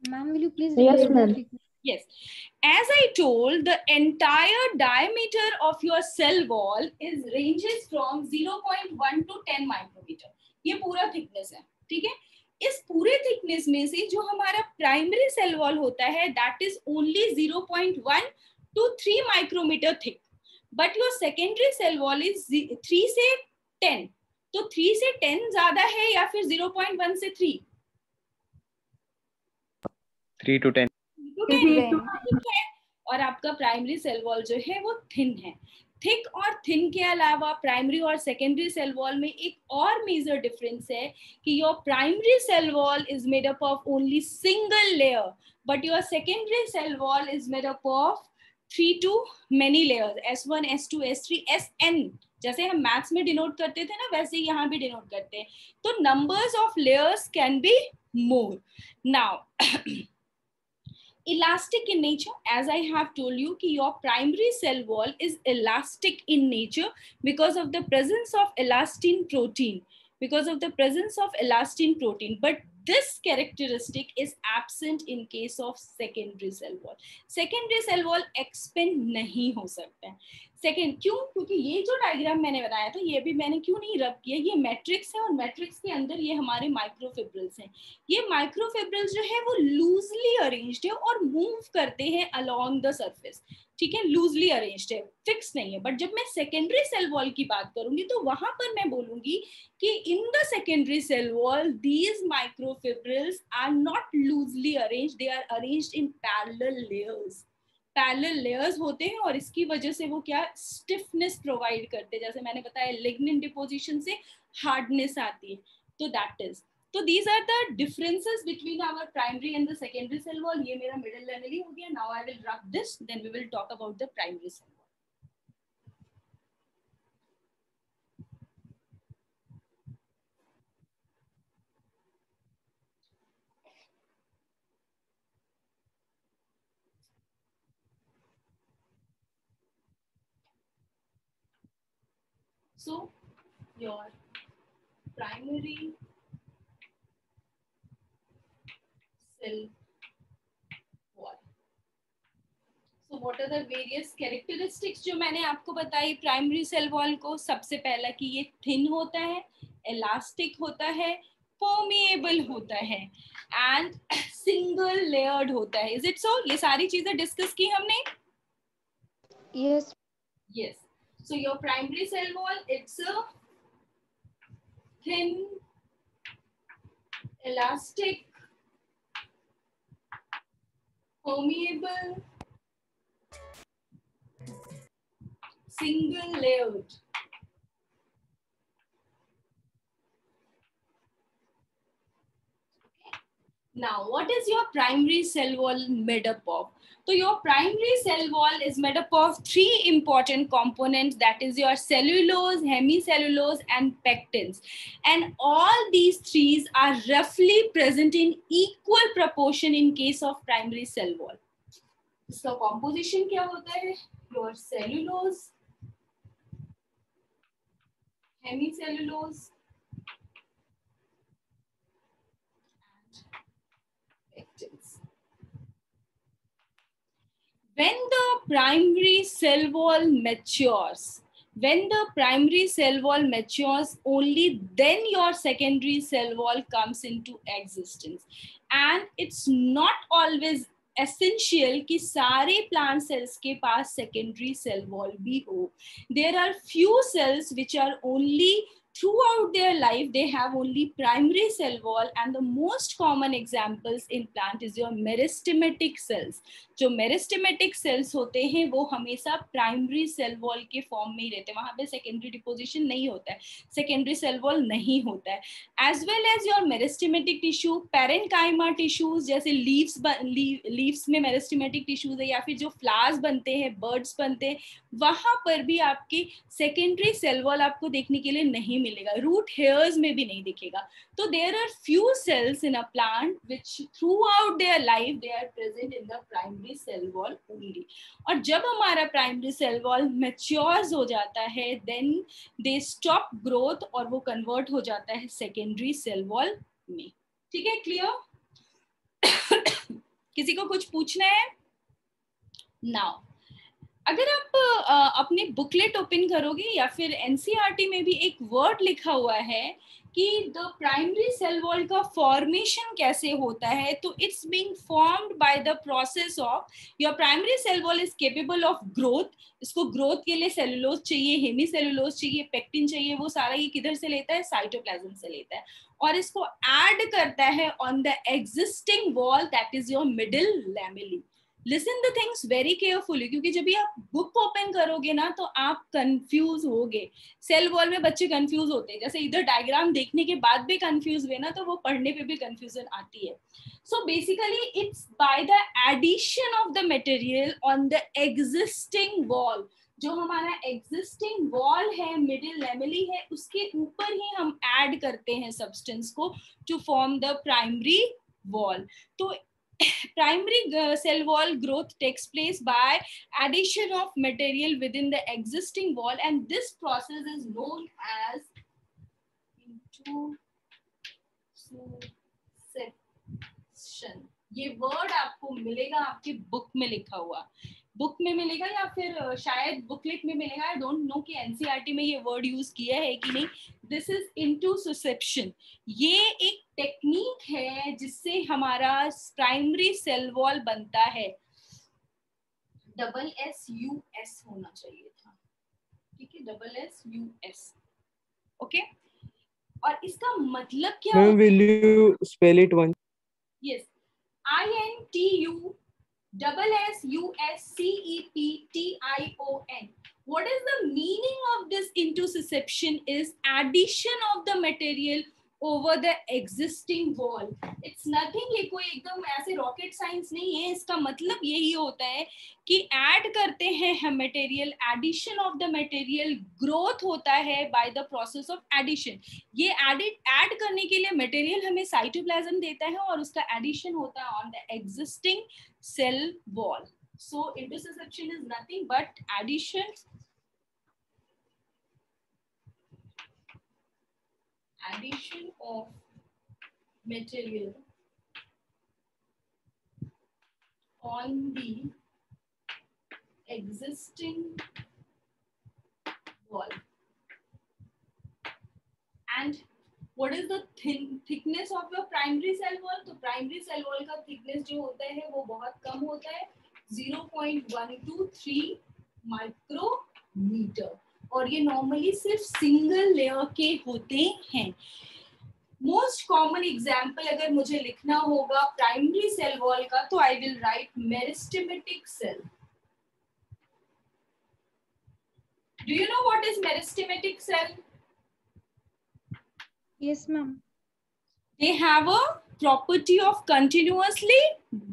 S4: Ma'am, will you please
S6: Yes,
S4: repeat the
S6: ma'am.
S4: thickness?
S1: Yes. As I told, the entire diameter of your cell wall ranges from 0.1 to 10 micrometer. ये पूरा थिकनेस है. ठीक है. इस पूरे थिकनेस में से जो हमारा प्राइमरी सेल वॉल होता है that is only 0.1 to 3 micrometre thick, but your secondary cell wall is 3 से 10. तो 3 से 10 ज्यादा है या फिर 0.1 से 3?
S5: 3 to 10.
S1: ठीक है. और आपका प्राइमरी सेल वॉल जो है वो थिन है. थिक और थिन के अलावा प्राइमरी और सेकेंडरी सेल वॉल में एक और मेजर डिफरेंस है कि your primary cell wall is made up of only single layer but your secondary cell wall is made up of 3 to many layers, S1, S2, S3, Sn. जैसे हम maths में denote करते थे ना वैसे ही यहाँ भी डिनोट करते हैं. तो numbers of layers can be more. Now elastic in nature, as I have told you कि your primary cell wall is elastic in nature because of the presence of elastin protein, but this characteristic is absent in case of secondary cell wall. Secondary cell wall expand नहीं हो सकता है. Second क्यों? क्योंकि ये जो diagram मैंने बनाया था ये भी मैंने क्यों नहीं रब किया, ये मैट्रिक्स है और मैट्रिक्स के अंदर ये हमारे माइक्रोफिब्रिल्स हैं. ये माइक्रोफिब्रिल्स जो है वो लूजली अरेंज्ड है और मूव करते हैं अलोंग द सरफेस. ठीक है, लूजली अरेंज्ड है, फिक्स नहीं है. बट जब मैं सेकेंडरी सेल वॉल की बात करूंगी तो वहां पर मैं बोलूंगी कि in the secondary cell wall these microfibrils are not loosely arranged, they are arranged in parallel layers. Parallel layers होते हैं और इसकी वजह से वो क्या स्टिफनेस प्रोवाइड करते हैं. जैसे मैंने बताया लिग्निन डिपोजिशन से हार्डनेस आती है. तो दैट इज, तो these are the differences between our primary and the secondary cell wall. ये मेरा मिडिल लेमेली हो गया. Now I will rub this, then we will talk about the primary cell wall. So your primary cell wall. So what are the various characteristics जो मैंने आपको बताई primary cell wall को? सबसे पहला कि ये थिन होता है, इलास्टिक होता है, परमिएबल होता है एंड सिंगल लेयर्ड होता है. इज इट सो? ये सारी चीजें डिस्कस की हमने.
S3: Yes.
S1: Yes. So your primary cell wall, it's a thin, elastic, permeable, single layered. Now, what is your primary cell wall made up of? So your primary cell wall is made up of three important components, that is your cellulose, hemicellulose and pectins. And all these three are roughly present in equal proportion in case of primary cell wall. So composition क्या होता है? Your cellulose, hemicellulose and pectins. When the primary cell wall matures, only then your secondary cell wall comes into existence. And it's not always essential कि सारे plant cells के पास secondary cell wall भी हो. There are few cells which are only throughout their life they have only primary cell wall, and the most common examples in plant is your meristematic cells. जो meristematic cells होते हैं वो हमेशा primary cell wall के form में ही रहते हैं, वहां पे सेकेंडरी डिपोजिशन नहीं होता है, सेकेंडरी सेल वॉल नहीं होता है. As well as your meristematic tissue, parenchyma tissues जैसे लीव्स में मेरिस्टेमेटिक टिश्यूज है, या फिर जो फ्लावर्स बनते हैं, बर्ड्स बनते हैं, वहां पर भी आपकी सेकेंडरी सेल वॉल आपको देखने के लिए नहीं मिलेगा, रूट हेयर्स में भी नहीं दिखेगा. तो there are few cells in a plant which throughout their life they are present in the primary cell wall only. और जब हमारा प्राइमरी सेल वॉल मैच्योर्स हो जाता है देन दे स्टॉप ग्रोथ और वो कन्वर्ट हो जाता है सेकेंडरी सेल वॉल में. ठीक है, क्लियर? किसी को कुछ पूछना है? नाउ अगर आप अपने बुकलेट ओपन करोगे या फिर एनसीईआरटी में भी एक वर्ड लिखा हुआ है कि द प्राइमरी सेल वॉल का फॉर्मेशन कैसे होता है, तो it's being formed by the process of your primary cell wall is capable of growth. इसको ग्रोथ के लिए सेलुलोज चाहिए, हेमी सेलुलोज चाहिए, पेक्टिन चाहिए, वो सारा ये किधर से लेता है? साइटोप्लाज्म से लेता है, और इसको ऐड करता है on the existing wall, that is your middle lamellae. Listen the things very carefully, क्योंकि जब भी आप बुक ओपन करोगे ना तो आप कंफ्यूज होगे. सेल वॉल में बच्चे कंफ्यूज होते हैं, जैसे इधर डायग्राम देखने के बाद भी कंफ्यूज हुए ना तो वो पढ़ने पे भी कंफ्यूजन आती है. So basically it's by the addition of the material on the existing wall. जो हमारा एग्जिस्टिंग वॉल है, मिडिल लैमेली है, उसके ऊपर ही हम ऐड करते हैं सब्सटेंस को to form the primary wall. तो primary cell wall growth takes place by addition of material within the existing wall, and this process is known as intussusception. ये वर्ड आपको मिलेगा आपके बुक में लिखा हुआ, बुक में मिलेगा या फिर शायद बुकलेट में मिलेगा. आई डोंट नो कि एनसीईआरटी में ये वर्ड यूज किया है कि नहीं. This is intussusception. ये एक टेक्निक है जिससे हमारा प्राइमरी सेल वॉल बनता है. SSUS होना चाहिए था, ठीक है, SSUS. ओके, और इसका मतलब क्या
S2: Ma'am, will you spell it once?
S1: Yes, INTUSSUSCEPTION. What is the meaning of this intussusception? Is addition of the material over the existing wall. It's nothing, ये कोई एकदम ऐसे रॉकेट साइंस नहीं है. इसका मतलब यही होता है कि ऐड करते हैं हम material, addition of the material, growth होता है by the process of addition. ये ऐड करने के लिए मटेरियल हमें साइटोप्लाज्म देता है और उसका एडिशन होता है on the existing cell wall. So interception is nothing but addition addition of material on the existing wall. And what is the thickness of your primary cell wall? तो primary cell wall का thickness जो होता है वो बहुत कम होता है, 0.123 micrometer, और ये नॉर्मली सिर्फ सिंगल लेयर के होते हैं. मोस्ट कॉमन एग्जाम्पल अगर मुझे लिखना होगा प्राइमरी सेल वॉल का, तो I will write meristematic cell. Do you know what is meristematic cell?
S4: Yes, ma'am.
S1: They have a property of continuously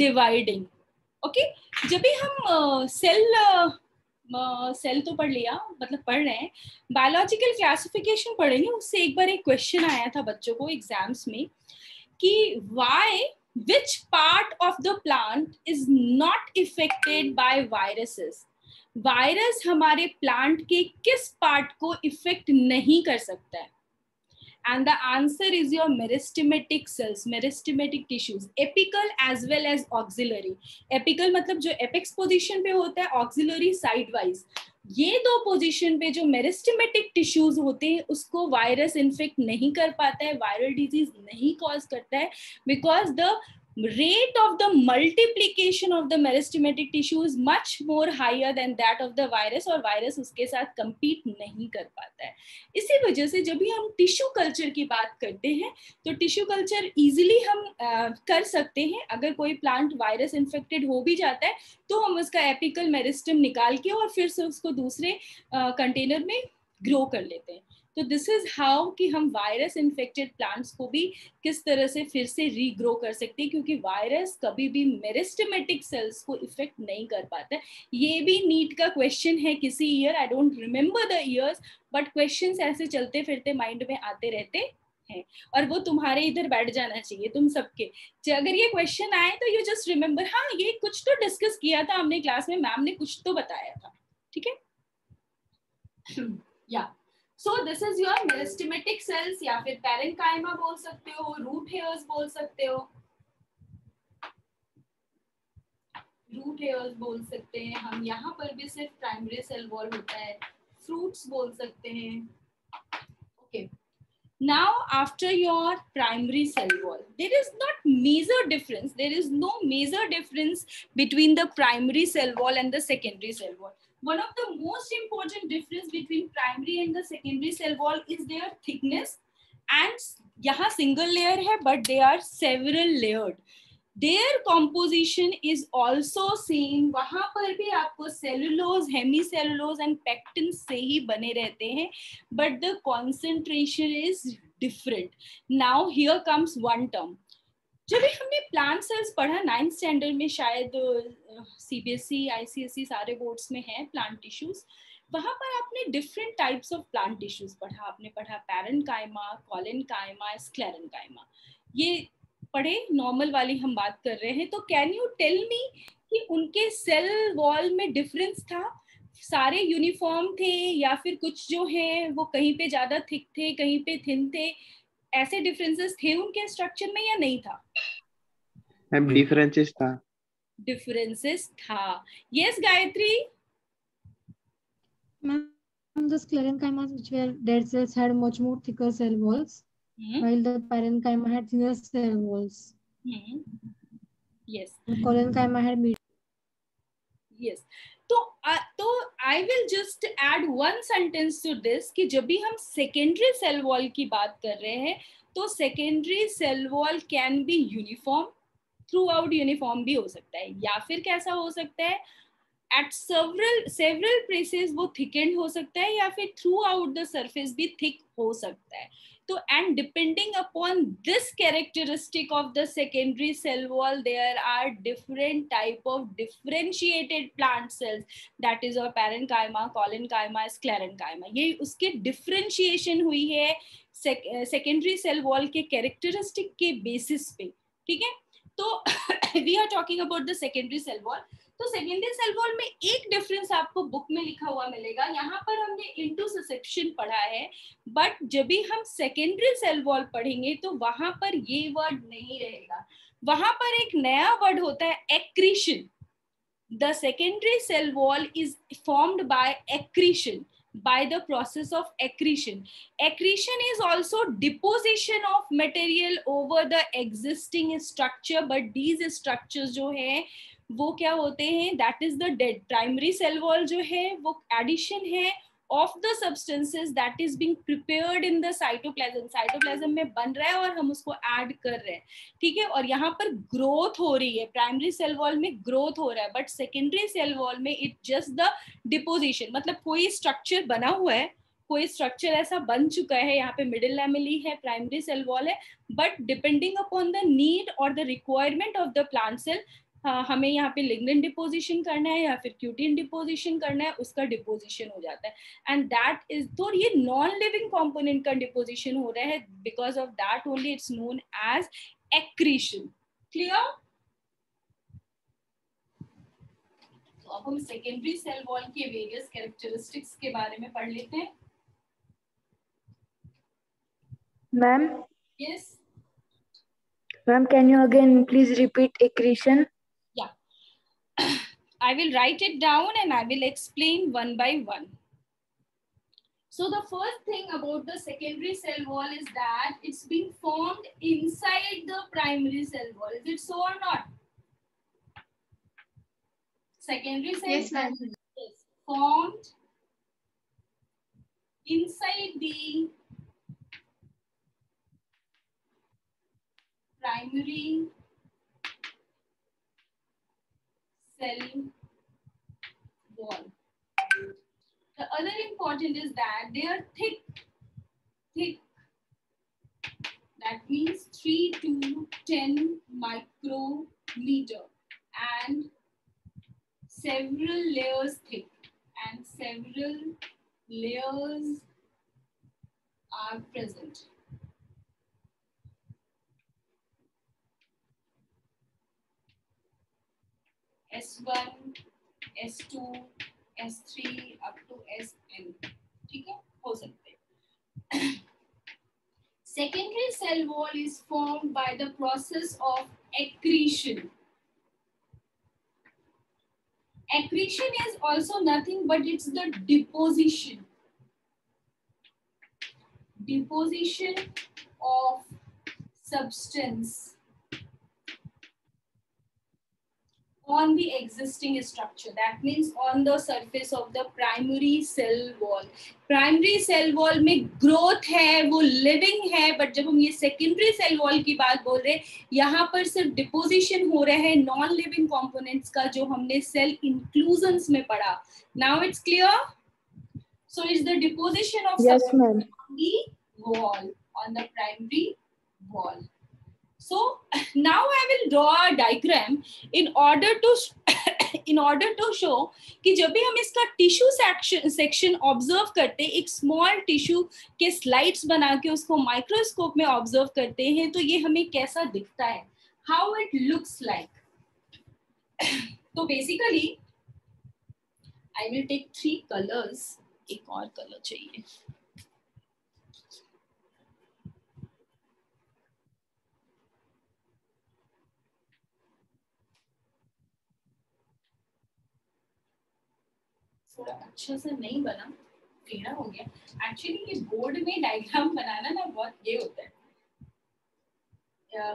S1: dividing. Okay, जब भी हम सेल तो पढ़ लिया, मतलब पढ़ रहे हैं, बायोलॉजिकल क्लासिफिकेशन पढ़ेंगे. उससे एक बार एक क्वेश्चन आया था बच्चों को एग्जाम्स में कि why which part of the plant is not affected by viruses. Virus हमारे प्लांट के किस पार्ट को इफेक्ट नहीं कर सकता है? And the answer is your meristematic cells, meristematic tissues, apical as well as auxiliary. Apical मतलब जो apex position पे होता है, auxiliary sidewise. ये दो पोजीशन पे जो मेरिस्टेमेटिक टिश्यूज होते हैं उसको वायरस इन्फेक्ट नहीं कर पाता है, वायरल डिजीज नहीं कॉज करता है, because the rate of the multiplication of the meristematic tissue is much more higher than that of the virus, और वायरस उसके साथ compete नहीं कर पाता है. इसी वजह से जब भी हम टिश्यू कल्चर की बात करते हैं तो टिश्यू कल्चर इजीली हम कर सकते हैं. अगर कोई प्लांट वायरस इन्फेक्टेड हो भी जाता है तो हम उसका एपिकल मेरिस्टम निकाल के और फिर से उसको दूसरे कंटेनर में ग्रो कर लेते हैं. तो दिस इज हाउ कि हम वायरस इन्फेक्टेड प्लांट्स को भी किस तरह से फिर से रीग्रो कर सकते हैं, क्योंकि वायरस कभी भी मेरिस्टेमेटिक सेल्स को इफेक्ट नहीं कर पाता है. ये भी नीट का क्वेश्चन है किसी year, I don't remember the years, but questions ऐसे चलते फिरते माइंड में आते रहते हैं, और वो तुम्हारे इधर बैठ जाना चाहिए तुम सबके. अगर ये क्वेश्चन आए तो यू जस्ट रिमेम्बर, हाँ ये कुछ तो डिस्कस किया था हमने क्लास में, मैम ने कुछ तो बताया था. ठीक है, या So this is your meristematic cells, या फिर parenchyma बोल सकते हो, root hairs बोल सकते हो, root hairs बोल सकते हैं हम. यहाँ पर भी सिर्फ primary cell wall होता है. fruits बोल सकते हैं. Okay. Now after your primary cell wall, there is not major difference. There is no major difference between the primary cell wall and the secondary cell wall. One of the most important difference between primary and the secondary cell wall is their thickness. And यहाँ single layer है, but they are several layered. Their composition is also same. वहाँ पर भी आपको cellulose, hemicellulose and pectin से ही बने रहते हैं, but the concentration is different. Now here comes one term. जब भी हमने प्लांट सेल्स पढ़ा 9th स्टैंडर्ड में, शायद सीबीएसई आईसीएसई सारे बोर्ड्स में है प्लांट टिश्यूज, वहां पर आपने different types of plant tissues पढ़ा. आपने पढ़ा पैरेन्काइमा, कोलेनकाइमा, स्क्लेरेन्काइमा, ये पढ़े. नॉर्मल वाली हम बात कर रहे हैं. तो कैन यू टेल मी कि उनके सेल वॉल में डिफरेंस था? सारे यूनिफॉर्म थे या फिर कुछ जो है वो कहीं पे ज्यादा थिक थे, कहीं पे थिन थे? ऐसे डिफरेंसेस थे उनके स्ट्रक्चर में या नहीं था?
S5: डिफरेंसेस था.
S1: डिफरेंसेस था. Yes Gayatri.
S4: Ma'am, the sclerenchyma which were dead cells had much more thicker cell walls, while the parenchyma had thinner cell walls.
S1: Yes.
S4: And collenchyma had medium.
S1: Yes. तो I will just add one sentence to this कि जब भी हम secondary cell wall की बात कर रहे हैं तो secondary cell wall can be uniform, throughout uniform भी हो सकता है, या फिर कैसा हो सकता है एट सेवरल प्लेसेस वो थिकेंड हो सकता है, या फिर थ्रू आउट द सरफेस भी थिक हो सकता है. तो and depending upon this characteristic of the secondary cell wall there are different type of differentiated plant cells, that is और पैरेन्काइमा, कोलेनकाइमा, स्क्लेरेन्काइमा. ये उसके डिफरेंशिएशन हुई है सेकेंडरी सेल वॉल के कैरेक्टरिस्टिक के बेसिस पे. ठीक है, तो we are talking about the secondary cell wall. तो सेकेंडरी सेल वॉल में एक डिफरेंस आपको बुक में लिखा हुआ मिलेगा, यहाँ पर हमने इंटरसेप्शन पढ़ा है, बट जब भी हम सेकेंडरी सेल वॉल पढ़ेंगे तो वहां पर ये वर्ड नहीं रहेगा, वहां पर एक नया वर्ड होता है accretion. The secondary cell wall is formed by accretion, by the process of accretion. Accretion is also deposition of material over the existing structure, but these structures जो है वो क्या होते हैं, that is the dead. Primary cell wall जो है वो addition है of the substances that is being prepared in the cytoplasm. Cytoplasm में बन रहा है और हम उसको ऐड कर रहे हैं, ठीक है, और यहाँ पर ग्रोथ हो रही है. प्राइमरी सेल वॉल में ग्रोथ हो रहा है, बट सेकेंडरी सेल वॉल में इट जस्ट द डिपोजिशन. मतलब कोई स्ट्रक्चर बना हुआ है, कोई स्ट्रक्चर ऐसा बन चुका है, यहाँ पे मिडिल लैमेली है, प्राइमरी सेल वॉल है, but depending upon the need और the requirement of the plant cell, हमें यहाँ पे लिग्निन डिपोजिशन करना है या फिर क्यूटिन डिपोजिशन करना है, उसका डिपोजिशन हो जाता है. एंड दैट इज, तो ये नॉन लिविंग कंपोनेंट का डिपोजिशन हो रहा है, because of that only it's known as accretion. Clear? तो अब हम सेकेंडरी सेल वॉल के वेरियस कैरेक्टरिस्टिक्स के बारे में पढ़ लेते हैं.
S12: Ma'am,
S1: yes
S12: ma'am, can you again please repeat accretion?
S1: Yeah. I will write it down and I will explain one by one. So the first thing about the secondary cell wall is that it's being formed inside the primary cell wall. Is it so or not? Secondary cell
S3: Yes, ma'am.
S1: is formed inside the primary cell wall. The other important is that they are thick. That means 3 to 10 micrometer and several layers thick, and several layers are present. S1, S2, S3 up to Sn. ठीक है, हो सकते हैं. Secondary cell wall is formed by the process of accretion. Accretion is also nothing but it's the deposition. Deposition of substance on the existing structure. That means on the surface of the primary cell wall. Primary cell wall में growth है, वो living है, but जब हम ये secondary cell wall की बात बोल रहे हैं, यहाँ पर सिर्फ deposition हो रहा है non living components का, जो हमने cell inclusions में पढ़ा. Now it's clear? So it's the deposition of
S12: Yes,
S1: substance
S12: ma'am.
S1: on the wall, on the primary wall. So now I will draw a diagram in order to show कि जब भी हम इसका tissue section observe करते हैं, एक small tissue के slides बना के उसको माइक्रोस्कोप में ऑब्जर्व करते हैं, तो ये हमें कैसा दिखता है, हाउ इट लुक्स लाइक. तो basically I will take 3 colours. एक और कलर चाहिए. थोड़ा अच्छा सा नहीं बना, टेढ़ा हो गया. एक्चुअली ये बोर्ड में डायग्राम बनाना ना बहुत ये होता है,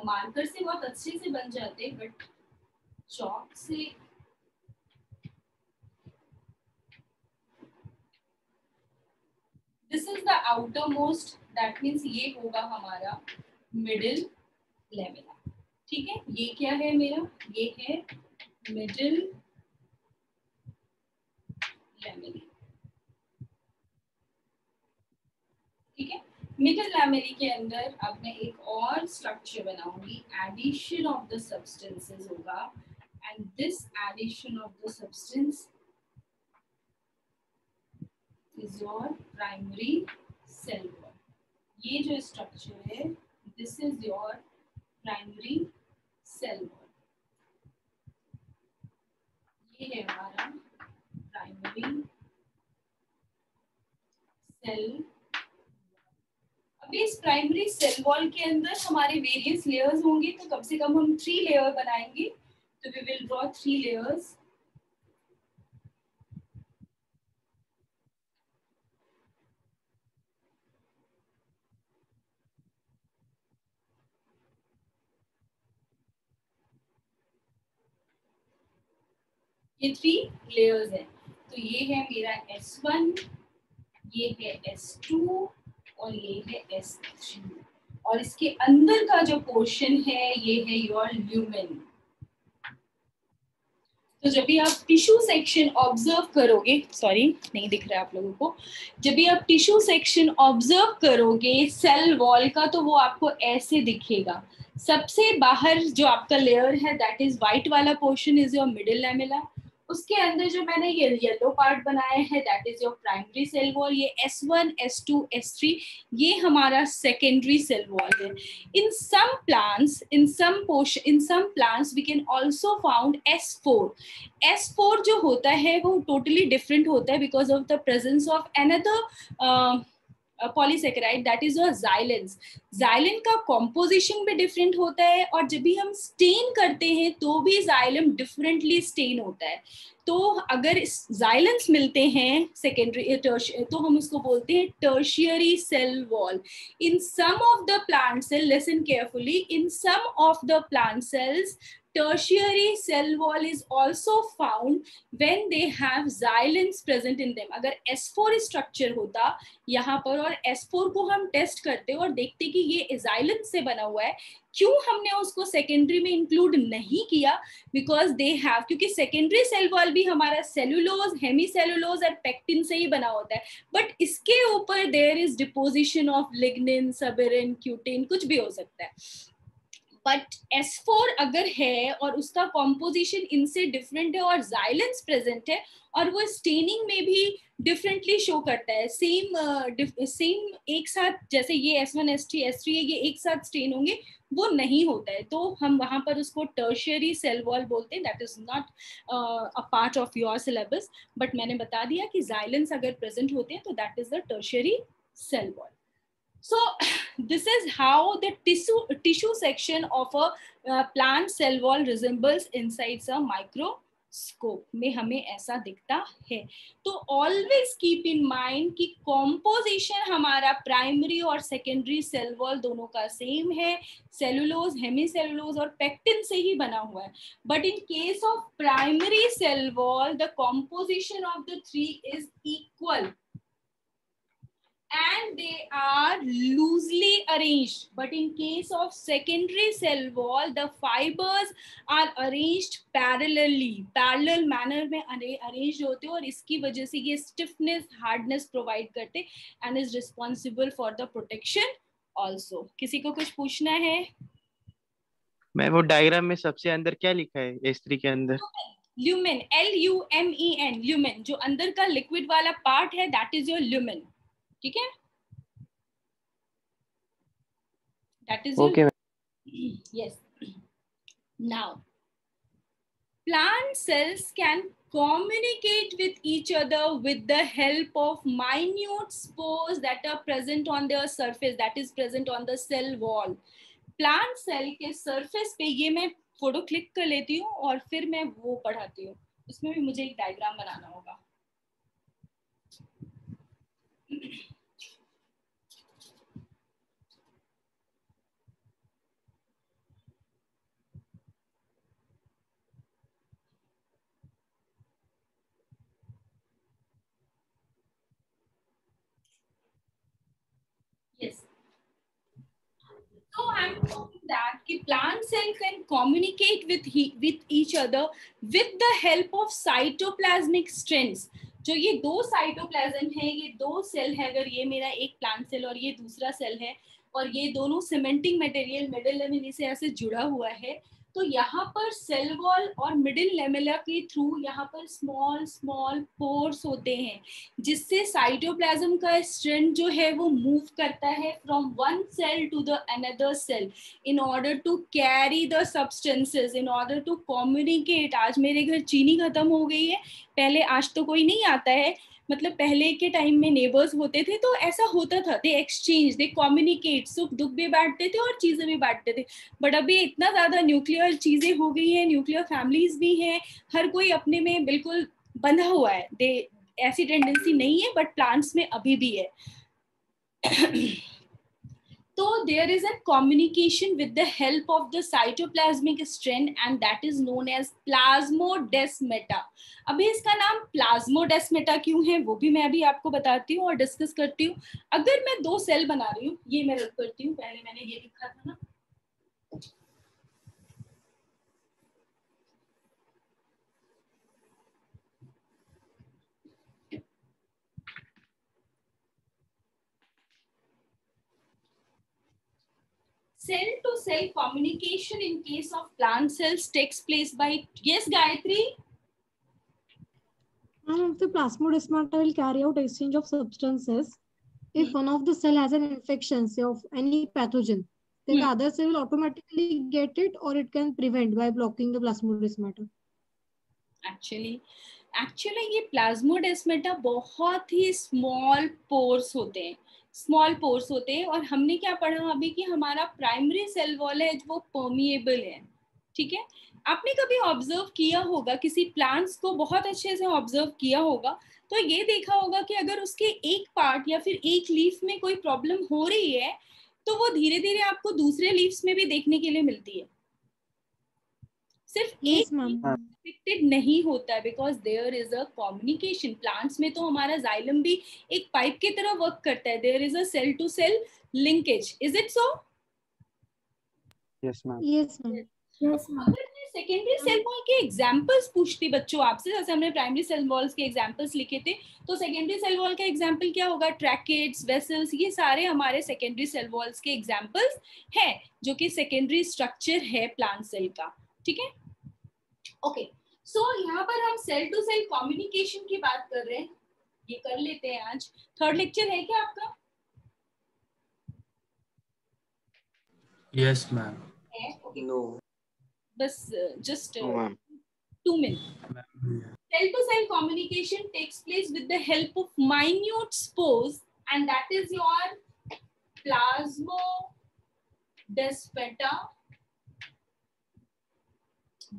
S1: मार्कर से बहुत अच्छे से बन जाते हैं, बट चॉक से this is the outer most, that means ये होगा हमारा मिडिल लेमेला. ठीक है, ये क्या है मेरा, ये है मिडिल लैमेली. ठीक है, मिडिल लैमेली के अंदर अब मैं एक और स्ट्रक्चर बनाऊंगी, एडिशन ऑफ द सब्सटेंसेस होगा, and this addition of the substance is your primary cell wall. ये जो स्ट्रक्चर है, this is your primary cell wall. ये है हमारा प्राइमरी सेल। अभी इस प्राइमरी सेल वॉल के अंदर हमारे वेरियस लेयर्स होंगे, तो कम से कम हम 3 लेयर बनाएंगे। तो वी विल ड्रॉ 3 लेयर्स। ये 3 लेयर्स है। तो ये है मेरा S1, ये है S2 और ये है S3। और इसके अंदर का जो पोर्शन है ये है योर ल्यूमेन। तो जब भी आप टिश्यू सेक्शन ऑब्जर्व करोगे, सॉरी नहीं दिख रहा है आप लोगों को, जब भी आप टिश्यू सेक्शन ऑब्जर्व करोगे सेल वॉल का, तो वो आपको ऐसे दिखेगा। सबसे बाहर जो आपका लेयर है दैट इज व्हाइट वाला portion is your middle lamella. उसके अंदर जो मैंने ये येलो पार्ट बनाया है that is your primary cell wall. ये S1, S2, S3 ये हमारा सेकेंडरी सेल वॉल है। In some plants we can also found S4. S4 जो होता है वो totally different होता है because of the presence of another polysaccharide that is your xylans. Xylan का कॉम्पोजिशन भी डिफरेंट होता है और जब भी हम स्टेन करते हैं तो भी जाइलम डिफरेंटली स्टेन होता है। तो अगर जाइलेंस मिलते हैं सेकेंडरी तो हम उसको बोलते हैं tertiary cell wall. In some of the plant cell, listen carefully, in some of the plant cells tertiary cell wall is also found when they have xylins present in them। अगर S4 structure होता यहाँ पर और S4 को हम test करते और देखते कि ये xylin से बना हुआ है, क्यों हमने उसको सेकेंडरी में इंक्लूड नहीं किया? बिकॉज दे हैव, क्योंकि सेकेंडरी सेल वॉल भी हमारा सेलुलोज, हेमीसेलुलोज और पेक्टिन से ही बना होता है, बट इसके ऊपर there is deposition of lignin, suberin, cutin, कुछ भी हो सकता है। बट S4 अगर है और उसका कॉम्पोजिशन इनसे डिफरेंट है और जाइलेंस प्रेजेंट है और वो स्टेनिंग में भी डिफरेंटली शो करता है, सेम एक साथ, जैसे ये S1, S2, S3 है, ये एक साथ स्टेन होंगे, वो नहीं होता है, तो हम वहां पर उसको टर्शियरी सेल वॉल बोलते हैं। That is not a part of your syllabus, but मैंने बता दिया कि जाइलेंस अगर प्रेजेंट होते हैं तो that is the tertiary cell wall. So this is how the tissue section of a plant cell wall resembles inside a microscope में हमें ऐसा दिखता है। तो always keep in mind कि composition हमारा primary और secondary cell wall दोनों का same है, cellulose, hemicellulose और pectin से ही बना हुआ है। But in case of primary cell wall, the composition of the three is equal and they are loosely arranged, but in case of secondary cell wall the fibers are arranged parallel manner में arranged होते हैं और इसकी वजह से ये stiffness, hardness provide करते and is responsible for the protection also। किसी को कुछ पूछना है?
S5: मैं वो डायग्राम में सबसे अंदर क्या लिखा है S3 के अंदर?
S1: ल्यूमेन, LUMEN, ल्यूमेन, जो अंदर का लिक्विड वाला पार्ट है दैट इज योर ल्यूमेन, ठीक है? That is
S5: okay.
S1: Yes. Now, plant cells can communicate with each other with the help of minute spores that are present on their surface, that is present on the cell wall। Plant cell के surface पे, ये मैं photo click कर लेती हूँ और फिर मैं वो पढ़ाती हूँ, उसमें भी मुझे एक डायग्राम बनाना होगा। Yes. So I'm talking that कि plant cell can communicate with each other with the help of cytoplasmic strands। जो ये दो साइटोप्लाज्म है, ये दो सेल है, अगर ये मेरा एक प्लांट सेल और ये दूसरा सेल है और ये दोनों सीमेंटिंग मटेरियल मिडिल लेमिनी से ऐसे जुड़ा हुआ है, तो यहाँ पर सेल वॉल और मिडिल लेमेला के थ्रू यहाँ पर स्मॉल स्मॉल पोर्स होते हैं, जिससे साइटोप्लाज्म का स्ट्रैंड जो है वो मूव करता है from one cell to the another cell in order to carry the substances, in order to communicate. आज मेरे घर चीनी खत्म हो गई है, पहले आज तो कोई नहीं आता है, मतलब पहले के टाइम में नेबर्स होते थे तो ऐसा होता था, दे एक्सचेंज, दे कम्युनिकेट, सुख दुख भी बांटते थे और चीजें भी बांटते थे। बट अभी इतना ज्यादा न्यूक्लियर चीजें हो गई हैं, न्यूक्लियर फैमिलीज भी हैं, हर कोई अपने में बिल्कुल बंधा हुआ है, दे ऐसी टेंडेंसी नहीं है, बट प्लांट्स में अभी भी है। So there is a communication with the help of the cytoplasmic strand and that is known as plasmodesmata. अभी इसका नाम प्लाज्मोडेस्मेटा क्यों है वो भी मैं अभी आपको बताती हूँ और डिस्कस करती हूँ। अगर मैं दो सेल बना रही हूँ, ये मैं रख करती हूँ, पहले मैंने ये लिखा था ना, cell to cell communication in case of plant cells takes place by, yes Gayatri?
S4: The plasmodesmata will carry out exchange of substances. If one of the cell has an infection, say of any pathogen, then the other cell will automatically get it or it can prevent by blocking the plasmodesmata.
S1: Actually ये plasmodesmata बहुत ही small pores होते हैं, small pores होते हैं। और हमने क्या पढ़ा अभी कि हमारा प्राइमरी सेल वॉल है वो परमिएबल है, ठीक है। आपने कभी ऑब्जर्व किया होगा, किसी प्लांट्स को बहुत अच्छे से ऑब्जर्व किया होगा तो ये देखा होगा कि अगर उसके एक पार्ट या फिर एक लीफ में कोई प्रॉब्लम हो रही है तो वो धीरे धीरे आपको दूसरे लीव्स में भी देखने के लिए मिलती है। सिर्फ एक अफेक्टेड नहीं होता है because there is a communication. Plants में तो हमारा जाइलम भी एक पाइप की तरह वर्क करता है, there is a cell to cell linkage, is it so?
S11: Yes ma'am.
S4: Yes ma'am.
S1: अगर मैं सेकेंडरी सेल वॉल के एग्जांपल्स पूछती बच्चों आपसे, जैसे हमने प्राइमरी सेल वॉल्स के एग्जांपल्स लिखे थे, तो सेकेंडरी सेल वॉल का एग्जांपल क्या होगा? ट्रैकेट्स, वेसल्स, ये सारे हमारे सेकेंडरी सेल वॉल्स के एग्जांपल्स हैं जो कि सेकेंडरी स्ट्रक्चर है प्लांट सेल का, ठीक है। ओके, सो यहाँ पर हम सेल टू सेल कम्युनिकेशन की बात कर रहे हैं, ये कर लेते हैं। आज थर्ड लेक्चर है क्या आपका?
S9: Yes ma'am.
S1: नो, बस just 2 minutes. Cell to cell communication takes place with the help of minute spores and that is your plasmodesmata,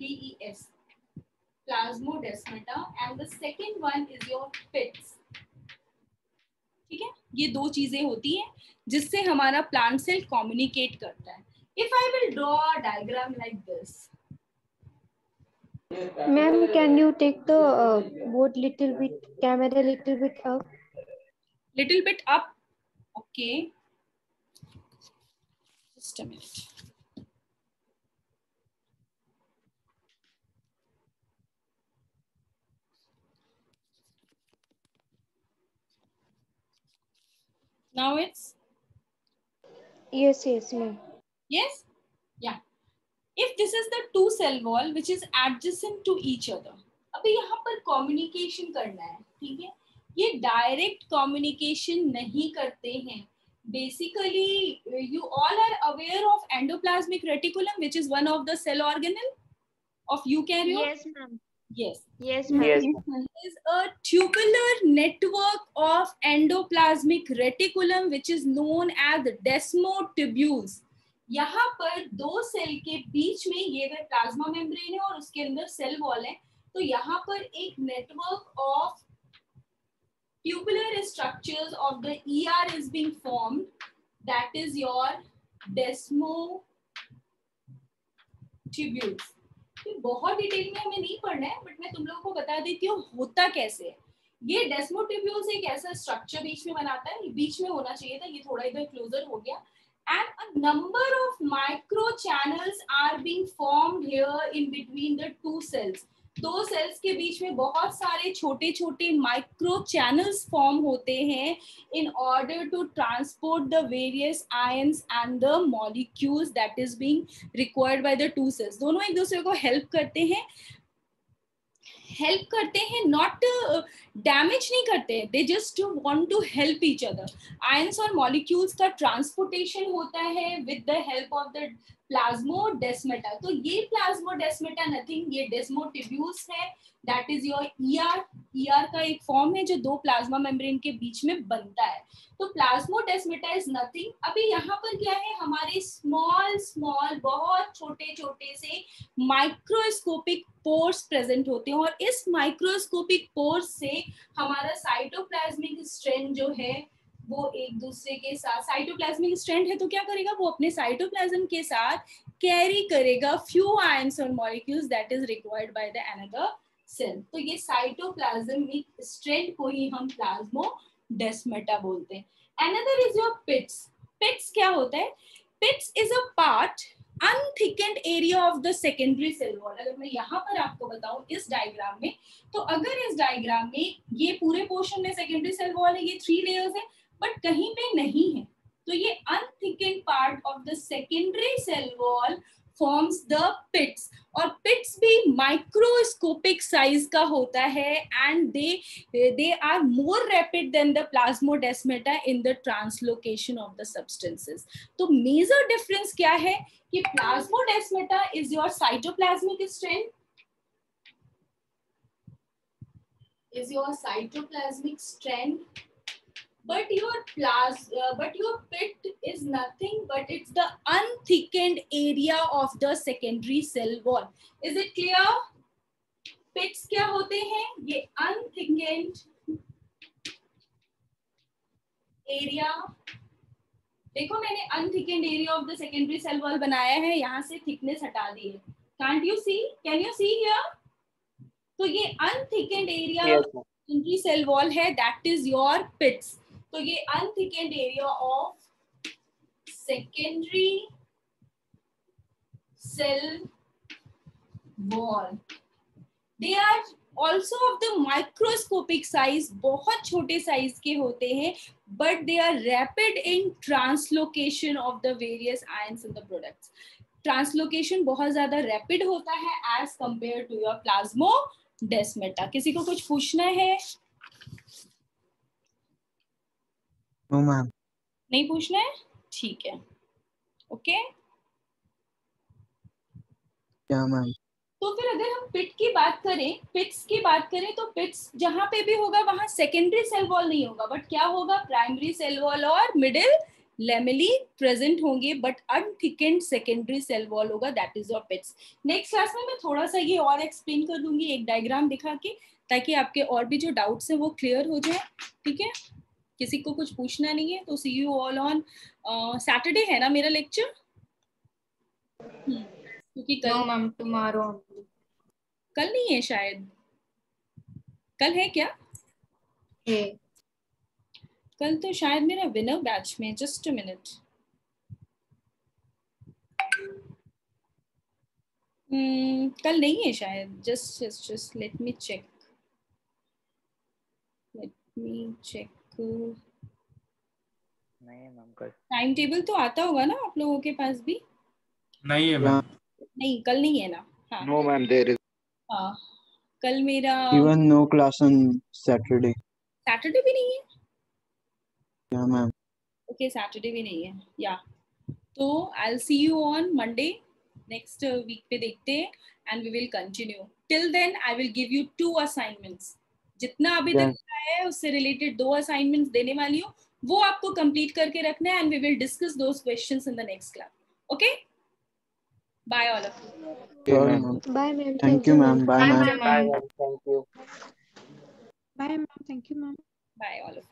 S1: DES, plasmodesmata, and the second one is your pits, ठीक है। ये दो चीजें होती हैं जिससे हमारा प्लांट सेल कम्युनिकेट करता है। If I will draw a diagram like this.
S12: Ma'am, can you take the board little bit, camera little bit up?
S1: Little bit up. Okay. Just a minute. Now it's?
S12: Yes, yes, ma'am.
S1: Yes? Yeah. If this is the two cell wall which is adjacent to each other, अभी यहाँ पर communication करना है, ठीक है। ये direct communication नहीं करते हैं। Basically, you all are aware of endoplasmic reticulum, which is one of the cell organelle of eukaryote.
S3: Yes, ma'am.
S1: Yes.
S3: Yes, ma'am. Yes,
S1: is a tubular network of endoplasmic reticulum which is known as desmotubules. यहाँ पर दो cell के बीच में ये अगर plasma membrane है और उसके अंदर सेल वॉल है, तो यहाँ पर एक network of tubular structures of the ER is being formed, that is your desmotubules. बहुत डिटेल में हमें नहीं पढ़ना है, बट मैं तुम लोगों को बता देती हूँ होता कैसे है। ये डेस्मोट्यूब्यूल्स एक ऐसा स्ट्रक्चर बीच में बनाता है, ये बीच में होना चाहिए था, ये थोड़ा इधर क्लोजर हो गया। And a number of micro channels are being formed here in between the two cells. दो सेल्स के बीच में बहुत सारे छोटे छोटे माइक्रो चैनल्स फॉर्म होते हैं in order to transport the various ions and the molecules that is being required by the two cells. दोनों एक दूसरे को हेल्प करते हैं नॉट डैमेज नहीं करते हैं, they just want to help each other. Ions और मॉलिक्यूल्स का ट्रांसपोर्टेशन होता है with the help of the plasmodesmata. तो ये प्लाज्मोडेस्माटा नथिंग, ये डेस्मोटिब्यूल्स है, that is your ER. ER का एक फॉर्म है जो दो प्लाज्मा मेम्ब्रेन के बीच में बनता है. तो प्लाज्मोडेस्माटा इज नथिंग. अभी यहाँ पर क्या है, हमारे स्मॉल स्मॉल बहुत छोटे छोटे से माइक्रोस्कोपिक पोर्स प्रेजेंट होते हैं, और इस माइक्रोस्कोपिक पोर्स से हमारा साइटोप्लाज्मिक स्ट्रैंड जो है वो एक दूसरे के साथ, साइटोप्लाज्मिक स्ट्रैंड है तो क्या करेगा, वो अपने साइटोप्लाज्म के साथ कैरी करेगा फ्यू आयंस और molecules that is required by the another cell. तो ये साइटोप्लाज्मिक स्ट्रैंड को ही हम प्लाज्मोडेस्माटा बोलते हैं. Another is your pits. Pits क्या होता है, pits is a part unthickened area of the secondary cell wall. अगर मैं यहाँ पर आपको बताऊं इस डायग्राम में, तो अगर इस डायग्राम में ये पूरे पोर्शन में सेकेंडरी सेल वॉल है, ये 3 लेयर्स है, बट कहीं पे नहीं है, तो ये unthickened part of the secondary cell wall forms the pits. और पिट्स भी माइक्रोस्कोपिक साइज का होता है, and they are more rapid than the plasmodesmata in the translocation of the substances. तो मेजर डिफरेंस क्या है कि plasmodesmata is your cytoplasmic strand, but your pit is nothing but it's the unthickened area of the secondary cell wall. Is it clear? Pits क्या होते हैं, ये unthickened area. देखो मैंने unthickened area of the secondary cell wall बनाया है, यहाँ से thickness हटा दी है. Can't you see? Can you see here? तो ये unthickened area
S2: Yes,
S1: of secondary cell wall है, that is your pits. तो ये unthickened area of secondary cell wall. They are also of the microscopic size, बहुत छोटे size के होते हैं, but they are rapid in translocation of the various ions in the products. Translocation बहुत ज्यादा rapid होता है as compare to your plasmodesmata. किसी को कुछ पूछना है?
S8: No ma'am.
S1: नहीं पूछना है, ठीक है, ओके.
S8: क्या मैम?
S1: तो फिर अगर हम पिट की बात करें, पिट्स की बात करें, तो पिट्स जहां पे भी होगा वहां सेकेंडरी सेल वॉल नहीं होगा, बट क्या होगा, प्राइमरी सेल वॉल और मिडिल लेमेली प्रेजेंट होंगे, but unthickened secondary cell wall होगा, that is your pits. Next class में मैं थोड़ा सा ये और एक्सप्लेन कर दूंगी एक डायग्राम दिखा के, ताकि आपके और भी जो डाउट्स हैं वो क्लियर हो जाए. ठीक है, किसी को कुछ पूछना नहीं है तो सी यू ऑल ऑन सैटरडे है ना मेरा लेक्चर, क्योंकि कल
S3: मैम टुमारो.
S1: कल नहीं है शायद, कल है क्या? कल तो शायद मेरा विनर बैच में, जस्ट अ मिनट. कल नहीं है शायद, जस्ट लेट मी चेक.
S7: नहीं है मैम कल.
S1: टाइम टेबल तो आता होगा ना आप लोगों के पास भी?
S9: नहीं है मैम.
S1: नहीं, कल नहीं है ना? हाँ.
S11: No, ma'am, there is.
S1: हाँ, कल मेरा
S8: Even no class on Saturday.
S1: Saturday भी नहीं है.
S8: Yeah, ma'am.
S1: ओके, सैटरडे भी नहीं है, या तो I will see you on Monday next week पे देखते हैं, and we will continue. Till then I will give you 2 assignments. जितना अभी तक है उससे रिलेटेड 2 असाइनमेंट्स देने वाली हूँ, वो आपको कंप्लीट करके रखना है, and we will discuss those questions in the next class. Okay, bye all of you.
S8: Sure, ma'am.
S12: Bye, ma'am.
S8: Thank you, ma'am. Bye, ma'am.
S2: Bye, ma'am. Thank you.
S4: Bye, ma'am. Thank you, ma'am.
S1: Bye all of